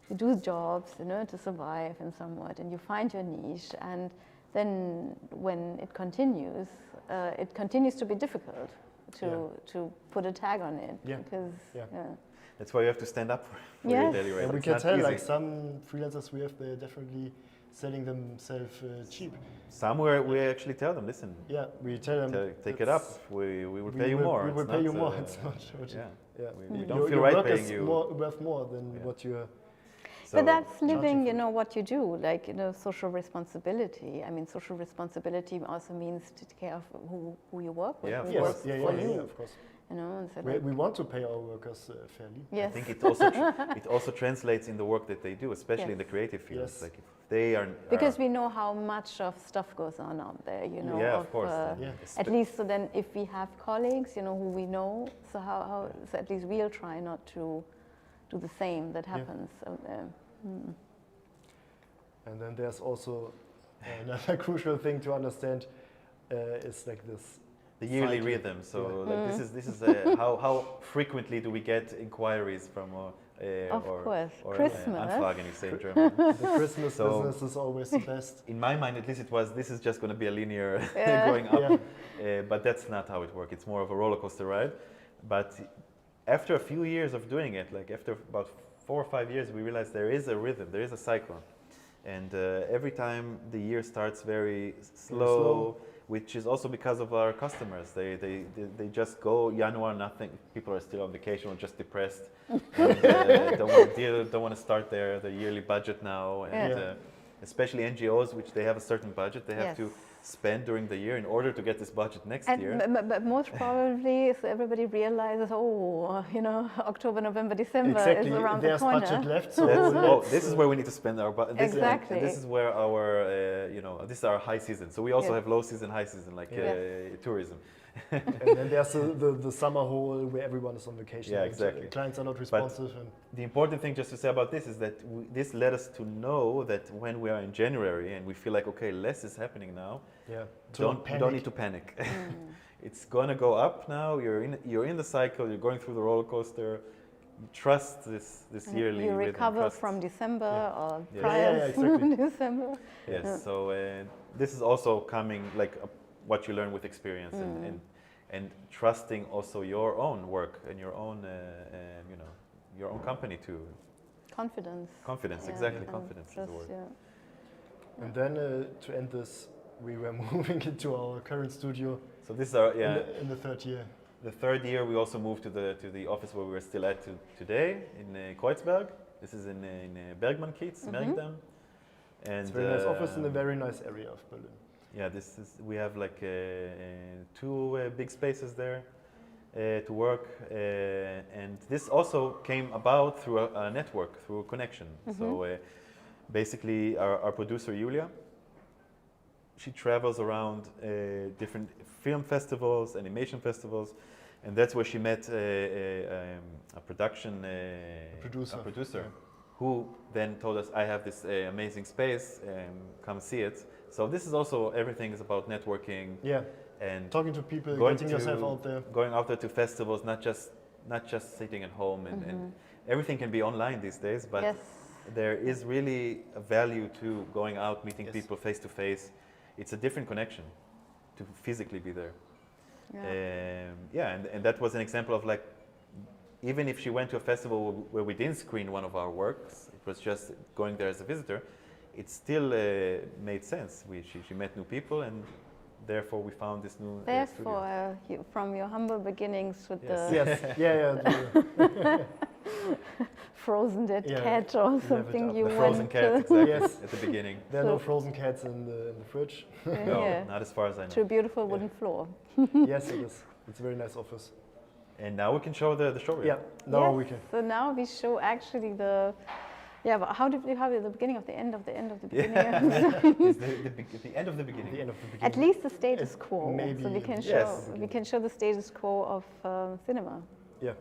You do jobs, to survive and somewhat, and you find your niche, and then when it continues to be difficult to put a tag on it, because that's why you have to stand up for your daily rate. And we can tell, like some freelancers we have, they're definitely selling themselves cheap. Somewhere we actually tell them, listen. Yeah, we tell them, take it up. We will pay you more. We will pay you more. It's not. We don't feel right paying you. Worth more than what you are. But that's living, what you do, like, social responsibility. I mean, social responsibility also means to take care of who you work with, who works for you. Of course. So we want to pay our workers fairly. Yes. I think it also translates in the work that they do, especially in the creative fields. Yes. Like if they are because we know how much of stuff goes on out there, of course. At least, so then if we have colleagues, who we know, so so at least we'll try not to do the same that happens out there. And then there's also another crucial thing to understand is like this. The yearly rhythm. So this is how frequently do we get inquiries from of course, or Christmas. Anfragen, you say in German. The Christmas business is always the best. In my mind, at least this is just going to be a linear going up. But that's not how it works. It's more of a roller coaster ride. But after a few years of doing it, like after about 4 or 5 years, we realized there is a rhythm, there is a cycle. And every time the year starts very slow, which is also because of our customers. They just go January, nothing. People are still on vacation or just depressed. And, don't want to start the yearly budget now. And especially NGOs, which they have a certain budget, they have to spend during the year in order to get this budget next year. But most probably, so everybody realizes, October, November, December is around the corner. There's budget left. So this is where we need to spend our budget. Exactly. This is where our, this is our high season. So we also have low season, high season, like tourism. And then there's the summer hole where everyone is on vacation. Yeah, exactly. Clients are not responsive. The important thing just to say about this is that this led us to know that when we are in January and we feel like, okay, less is happening now, don't need to panic. it's gonna go up now. You're in the cycle. You're going through the roller coaster. You trust this yearly you rhythm. recover from December or Yes. prior exactly. December. Yes. Yeah. So this is also coming like what you learn with experience and trusting also your own work and your own your own company too. Confidence. Confidence, Yeah, exactly. and Confidence is trust, the word. yeah. And then to end this, we were moving into our current studio So this is our in the third year. The third year we also moved to the office where we are still at today in Kreuzberg. This is in Bergmannkiez, Mergedam. And It's a very nice office in a very nice area of Berlin. Yeah, we have like two big spaces there to work, and this also came about through a network, through a connection. So basically, our producer Julia, she travels around different film festivals, animation festivals, and that's where she met a producer, who then told us, "I have this amazing space, come see it." So this is also, everything is about networking. Yeah. And talking to people, getting yourself out there. Going out there to festivals, not just sitting at home, and everything can be online these days, but there is really a value to going out, meeting people face to face. It's a different connection to physically be there. And that was an example of like, even if she went to a festival where we didn't screen one of our works, it was just going there as a visitor, it still made sense. She met new people, and therefore we found this new Therefore, from your humble beginnings with the frozen dead cat or something, you the frozen cat, exactly, at the beginning. There are no frozen cats in the fridge. No, not as far as I know. To a beautiful wooden floor. Yes, it is. It's a very nice office. And now we can show the showreel. Yeah, now we can. So now we show actually the. Yeah, but how did you have it at the beginning of the end of the end of the beginning? It's the end of the beginning. The end of the beginning. At least the status quo. Maybe so we can show the status quo of Sinnema. Yeah.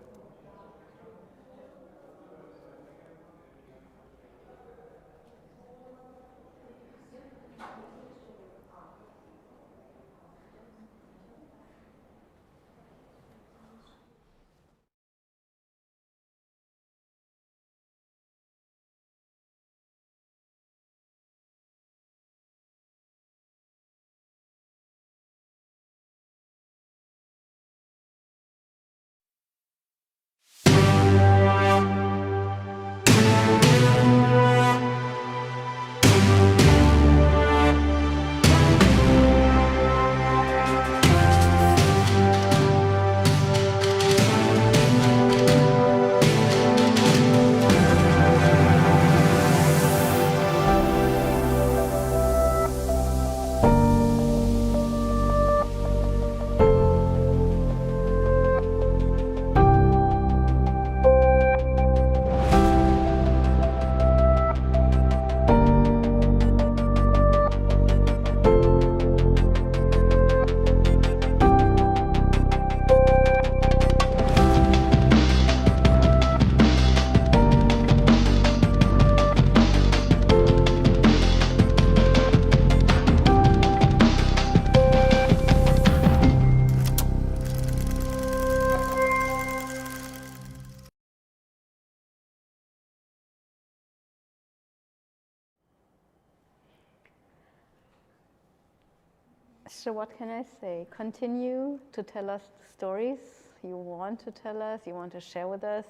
So what can I say? Continue to tell us the stories you want to tell us, you want to share with us.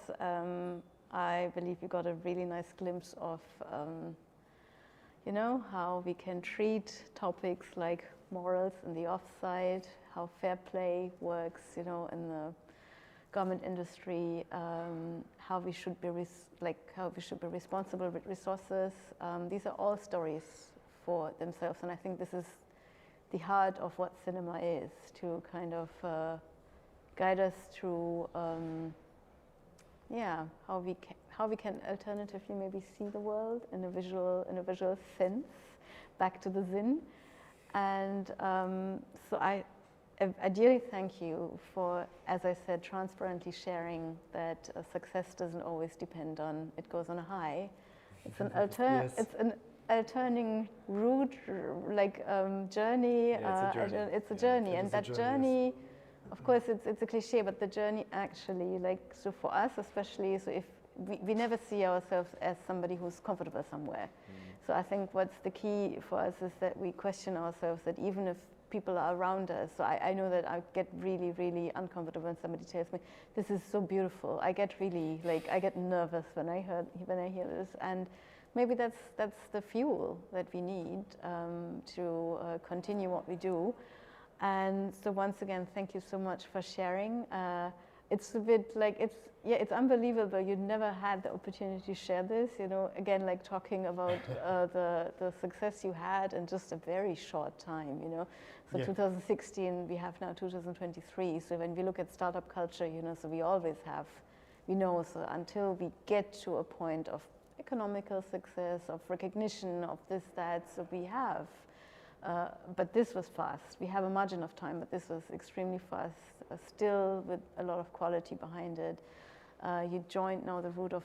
I believe you got a really nice glimpse of, you know, how we can treat topics like morals in the offside, how fair play works, you know, in the garment industry, how we should be responsible with resources. These are all stories for themselves, and I think this is the heart of what Sinnema is, to kind of guide us through, how we can alternatively maybe see the world in a visual sense, back to the Sinn. And so I dearly thank you for, as I said, transparently sharing that success doesn't always depend on it goes on a high. It's an alternating route, like journey. Yeah, it's a journey. It's a journey, and that journey of course, it's a cliche, but the journey actually, like, so for us especially, so if we never see ourselves as somebody who's comfortable somewhere. So I think what's the key for us is that we question ourselves, that even if people are around us, so I know that I get really, really uncomfortable when somebody tells me, this is so beautiful. I get really, like, I get nervous when I hear this. And maybe that's the fuel that we need to continue what we do. And so once again, thank you so much for sharing. It's a bit like, it's unbelievable. You never had the opportunity to share this, you know, again, like talking about the success you had in just a very short time, you know. So 2016, we have now 2023. So when we look at startup culture, you know, so we always have, you know, so until we get to a point of economical success, of recognition, of this, that, so we have. But this was fast. We have a margin of time, but this was extremely fast, still with a lot of quality behind it. You joined now the route of,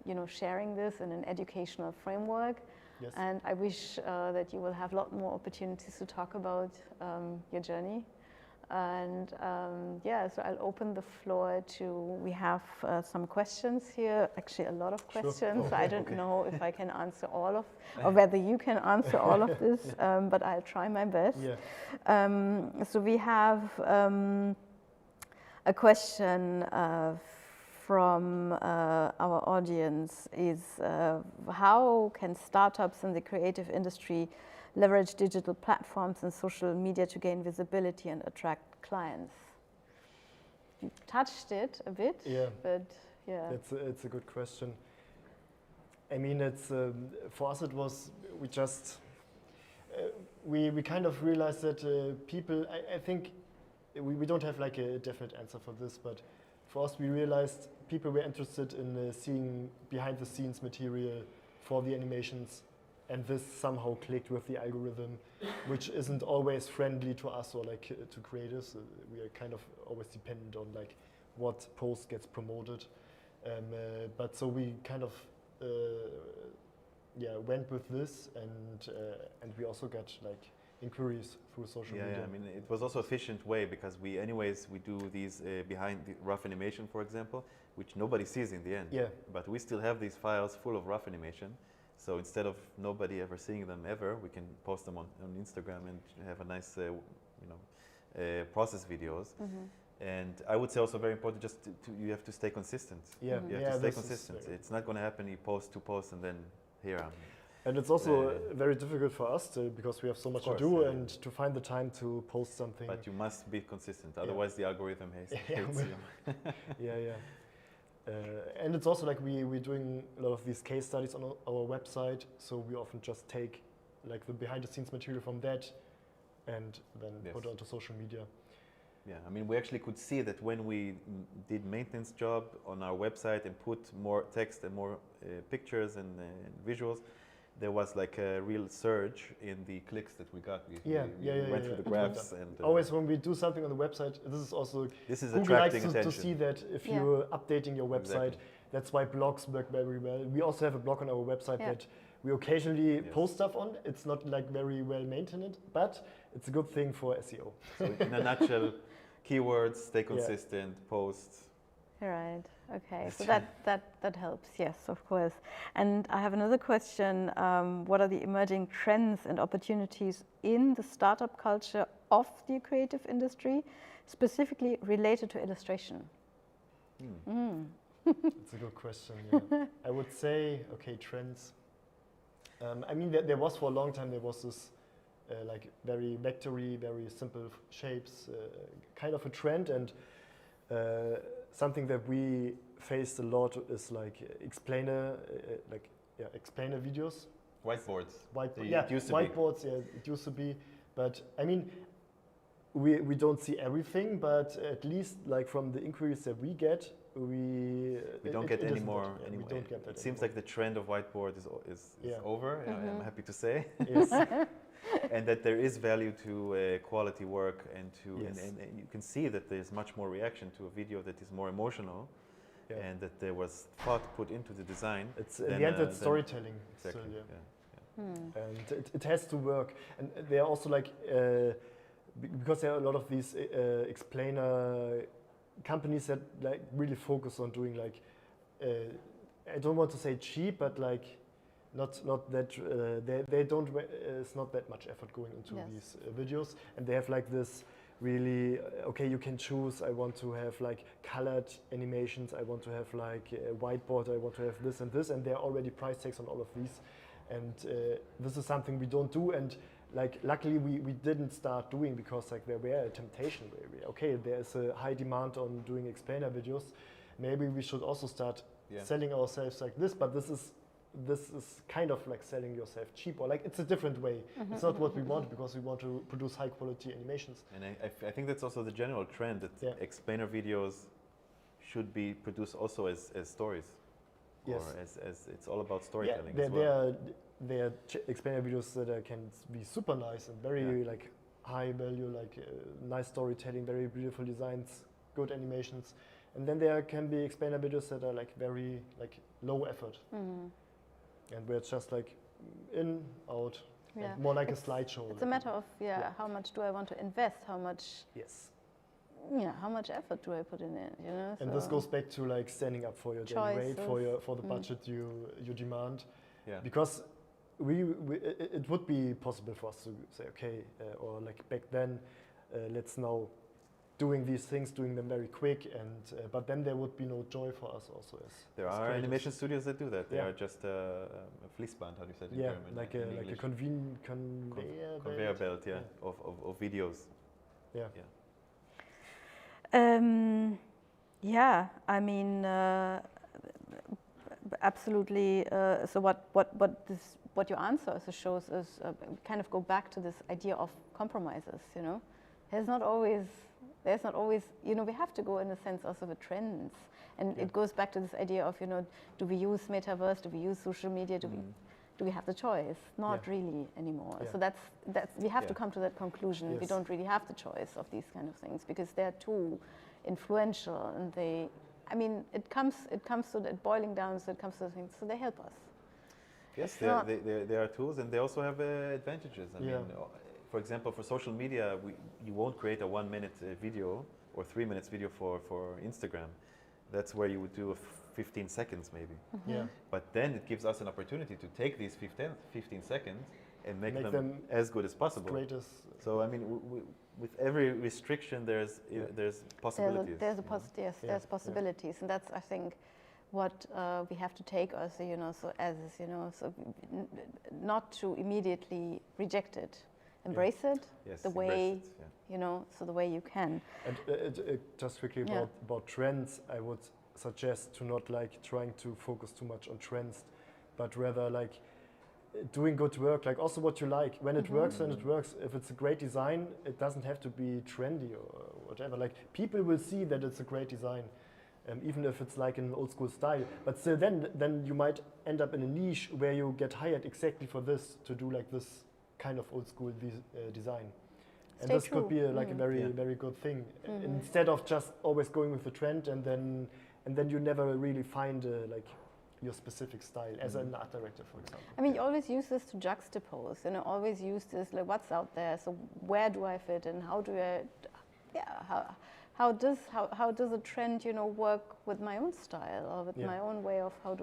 you know, sharing this in an educational framework. Yes. And I wish that you will have a lot more opportunities to talk about your journey. And yeah, so I'll open the floor to, we have some questions here, actually a lot of questions. Sure. Okay, I don't know if I can answer all of, or whether you can answer all of this, but I'll try my best. Yeah. So we have a question from our audience is, how can startups in the creative industry leverage digital platforms and social media to gain visibility and attract clients? You touched it a bit, but yeah. It's a good question. I mean, it's for us it was, we just, we kind of realized that people, I think we don't have like a definite answer for this, but for us we realized people were interested in seeing behind the scenes material for the animations. And this somehow clicked with the algorithm, which isn't always friendly to us or like to creators. We are kind of always dependent on like what post gets promoted. But so we kind of went with this, and we also got like inquiries through social media. Yeah, I mean it was also an efficient way because we do these behind the rough animation, for example, which nobody sees in the end. Yeah. But we still have these files full of rough animation. So instead of nobody ever seeing them ever, we can post them on Instagram and have a nice, process videos. Mm-hmm. And I would say also very important, just you have to stay consistent. Yeah, you have to stay consistent. It's not going to happen. You post two posts and then here I'm. And it's also very difficult for us because we have so much to do and to find the time to post something. But you must be consistent, otherwise the algorithm hates you. Yeah. And it's also like we're doing a lot of these case studies on our website, so we often just take like the behind the scenes material from that and then put it onto social media. Yeah, I mean we actually could see that when we did maintenance job on our website and put more text and more pictures and visuals, there was like a real surge in the clicks that we got. We went through the graphs and always when we do something on the website, this is Google attracting likes attention. To see that if you're updating your website. Exactly. That's why blogs work very well. We also have a blog on our website that we occasionally post stuff on. It's not like very well maintained, but it's a good thing for SEO. So in a nutshell, keywords, stay consistent, post. Right. Okay. So that helps. Yes, of course. And I have another question. What are the emerging trends and opportunities in the startup culture of the creative industry, specifically related to illustration? That's a good question. Yeah. I would say, trends. I mean, there was for a long time this like very vectory, very simple shapes, kind of a trend, and something that we faced a lot is like explainer videos. Whiteboards. It used to be. But I mean, we don't see everything, but at least like from the inquiries that we get, we don't get any more anyway. We don't get that it seems like the trend of whiteboard is over. Mm-hmm. I'm happy to say. Yes. And that there is value to quality work and you can see that there's much more reaction to a video that is more emotional, and that there was thought put into the design. It's in the end, it's storytelling. Exactly. So, and it has to work. And there are also like because there are a lot of these explainer companies that like really focus on doing like I don't want to say cheap, but like not that they don't it's not that much effort going into these videos, and they have like this really okay, you can choose, I want to have like colored animations, I want to have like a whiteboard, I want to have this and this, and there are already price tags on all of these, and this is something we don't do, and like luckily we didn't start doing, because like there were a temptation where okay, there's a high demand on doing explainer videos, maybe we should also start selling ourselves like this, but this is kind of like selling yourself cheap, or like it's a different way. It's not what we want, because we want to produce high quality animations. And I think that's also the general trend, that explainer videos should be produced also as stories, or as it's all about storytelling. There are explainer videos that can be super nice and very like high value, like nice storytelling, very beautiful designs, good animations, and then there can be explainer videos that are like very like low effort. And where it's just like in, out, more like a slideshow. It's a matter of how much do I want to invest? How much? Yes. Yeah, how much effort do I put in it? You know. And this goes back to like standing up for your daily rate, for the budget you demand. Yeah. Because it would be possible for us to say, okay, or like back then, let's now doing these things, doing them very quick, and but then there would be no joy for us also. There are animation studios that do that. They are just a Fließband, how do you say it in German? Like a conveyor belt, of videos. I mean, absolutely. So what your answer also shows is kind of go back to this idea of compromises. You know, there's not always, you know, we have to go in the sense also with trends, and it goes back to this idea of, you know, do we use metaverse, do we use social media, do we have the choice? Not really anymore. So that's we have to come to that conclusion. We don't really have the choice of these kind of things, because they're too influential, and it comes to that boiling down. So it comes to the things. So they help us. Yes, they are tools, and they also have advantages. I mean, for example, for social media, you won't create a 1 minute video or 3 minutes video for Instagram. That's where you would do 15 seconds maybe. But then it gives us an opportunity to take these 15 seconds and make them as good as possible. So I mean, with every restriction, there's possibilities. There's possibilities, and that's, I think, what we have to take also, you know, so as you know, so not to immediately reject it. Embrace it the way, you know, so the way you can. And just quickly about trends, I would suggest to not like trying to focus too much on trends, but rather like doing good work, like also what you like. When it works, then it works. If it's a great design, it doesn't have to be trendy or whatever. Like people will see that it's a great design, even if it's like in an old school style. But still, then you might end up in a niche where you get hired exactly for this, to do like this kind of old school design. And this could be a very good thing, instead of just always going with the trend, and then you never really find like your specific style as an art director, for example. I mean, you always use this to juxtapose, you know, always use this like what's out there, so where do I fit in, how do I, how does a trend, you know, work with my own style or with my own way of how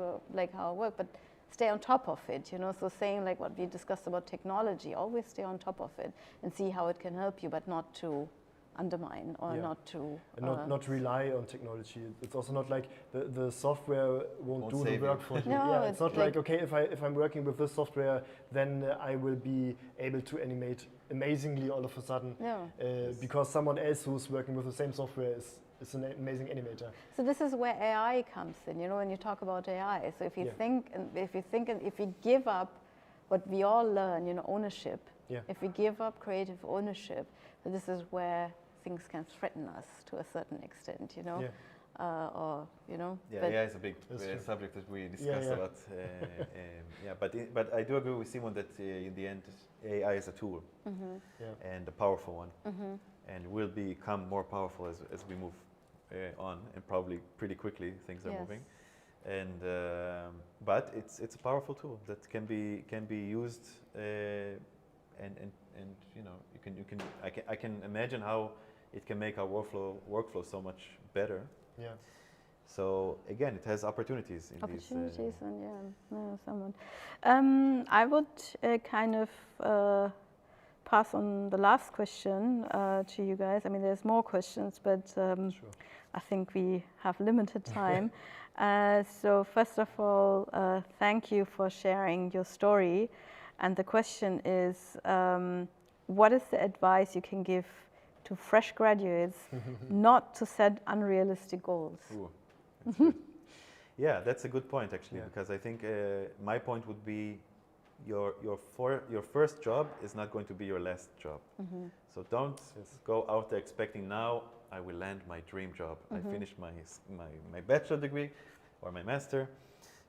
I work, but stay on top of it, you know, so saying like what we discussed about technology, always stay on top of it and see how it can help you, but not to undermine or not to... not rely on technology. It's also not like the software won't do the work for you. No, it's not like, okay, if I'm working with this software, then I will be able to animate amazingly all of a sudden, because someone else who's working with the same software is an amazing animator. So this is where AI comes in, you know, when you talk about AI. So if you think, and if we give up what we all learn, you know, ownership, if we give up creative ownership, this is where things can threaten us to a certain extent, you know, or, you know. AI is a big subject that we discuss a lot. But I do agree with Simon that in the end, AI is a tool, and a powerful one, and will become more powerful as we move on, and probably pretty quickly things are moving. And but it's a powerful tool that can be used and you know, I can imagine how it can make our workflow so much better. Yeah. So again, it has opportunities in Opportunities, these. and yeah, no, somewhat. I would kind of pass on the last question to you guys. I mean, there's more questions, but Sure. I think we have limited time. So first of all, thank you for sharing your story. And the question is, what is the advice you can give to fresh graduates not to set unrealistic goals? Ooh, that's good. Yeah, that's a good point actually, Yeah. because I think my point would be your first job is not going to be your last job. So don't go out there expecting now I will land my dream job. I finished my bachelor degree or my master,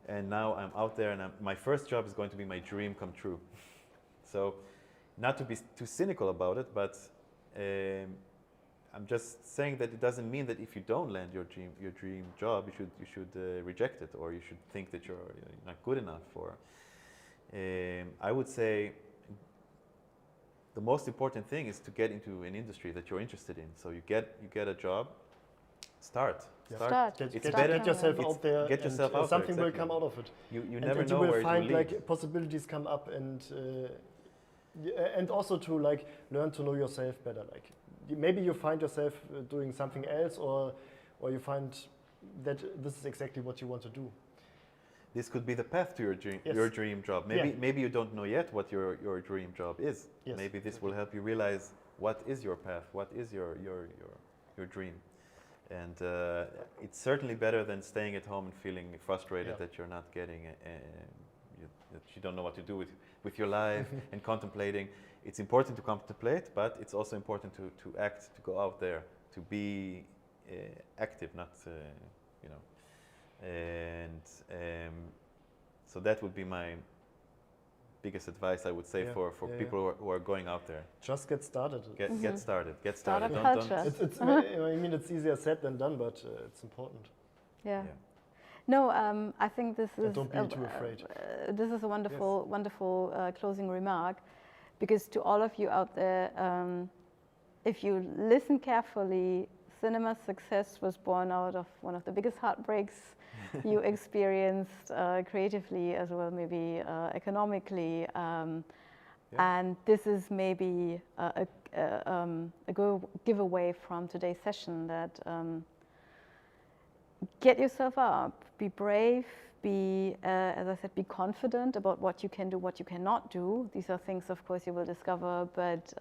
and now I'm out there and my first job is going to be my dream come true. So not to be too cynical about it, but I'm just saying that it doesn't mean that if you don't land your dream job, you should reject it, or you should think that you're not good enough. Or I would say the most important thing is to get into an industry that you're interested in. So you get a job, start. Get yourself out there. Get yourself out there. Something will come out of it. You never know where it will find lead. like possibilities come up, and also to like learn to know yourself better. Like maybe you find yourself doing something else, or you find that this is exactly what you want to do. This could be the path to your dream job. Maybe you don't know yet what your dream job is. Yes, maybe this will help you realize what is your path, what is your dream. And it's certainly better than staying at home and feeling frustrated that you're not getting, that you don't know what to do with your life and contemplating. It's important to contemplate, but it's also important to act, to go out there, to be active, not, you know. And so that would be my biggest advice, I would say, for people who are going out there. Just get started. Get started. Startup Don't. It's I mean, it's easier said than done, but it's important. Yeah. No, I think this is. Don't be too afraid. This is a wonderful closing remark, because to all of you out there, if you listen carefully, Sinnema's success was born out of one of the biggest heartbreaks you experienced creatively as well, maybe economically, and this is maybe a giveaway from today's session that get yourself up, be brave, be, as I said, be confident about what you can do, what you cannot do. These are things, of course, you will discover, but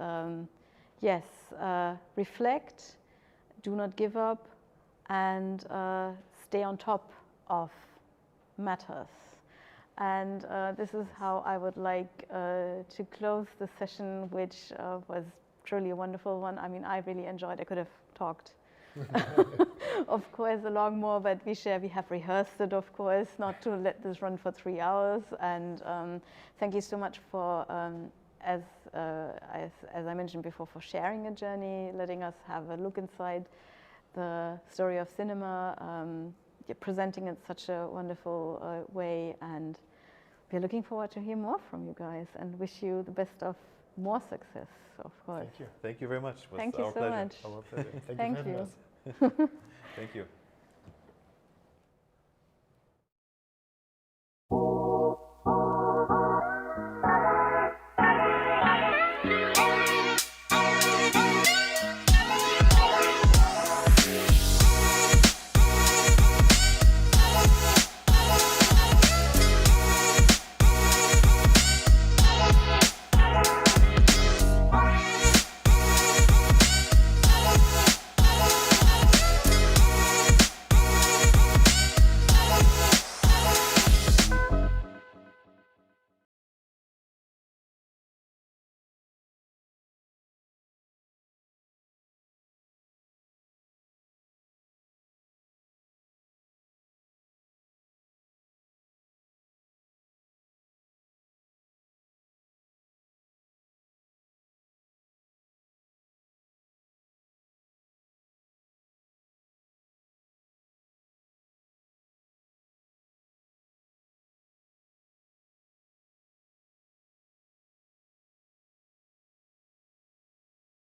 yes, reflect, do not give up, and stay on top of matters. And this is how I would like to close the session, which was truly a wonderful one. I mean, I really enjoyed. I could have talked, of course, a lot more, but we have rehearsed it, of course, not to let this run for 3 hours. And thank you so much for, as I mentioned before, for sharing a journey, letting us have a look inside the story of Sinnema, presenting it such a wonderful way, and we're looking forward to hear more from you guys, and wish you the best of more success, of course. Thank you. Thank you very much. It was Thank you our so pleasure. much. Our pleasure. Thank you. you. Thank you.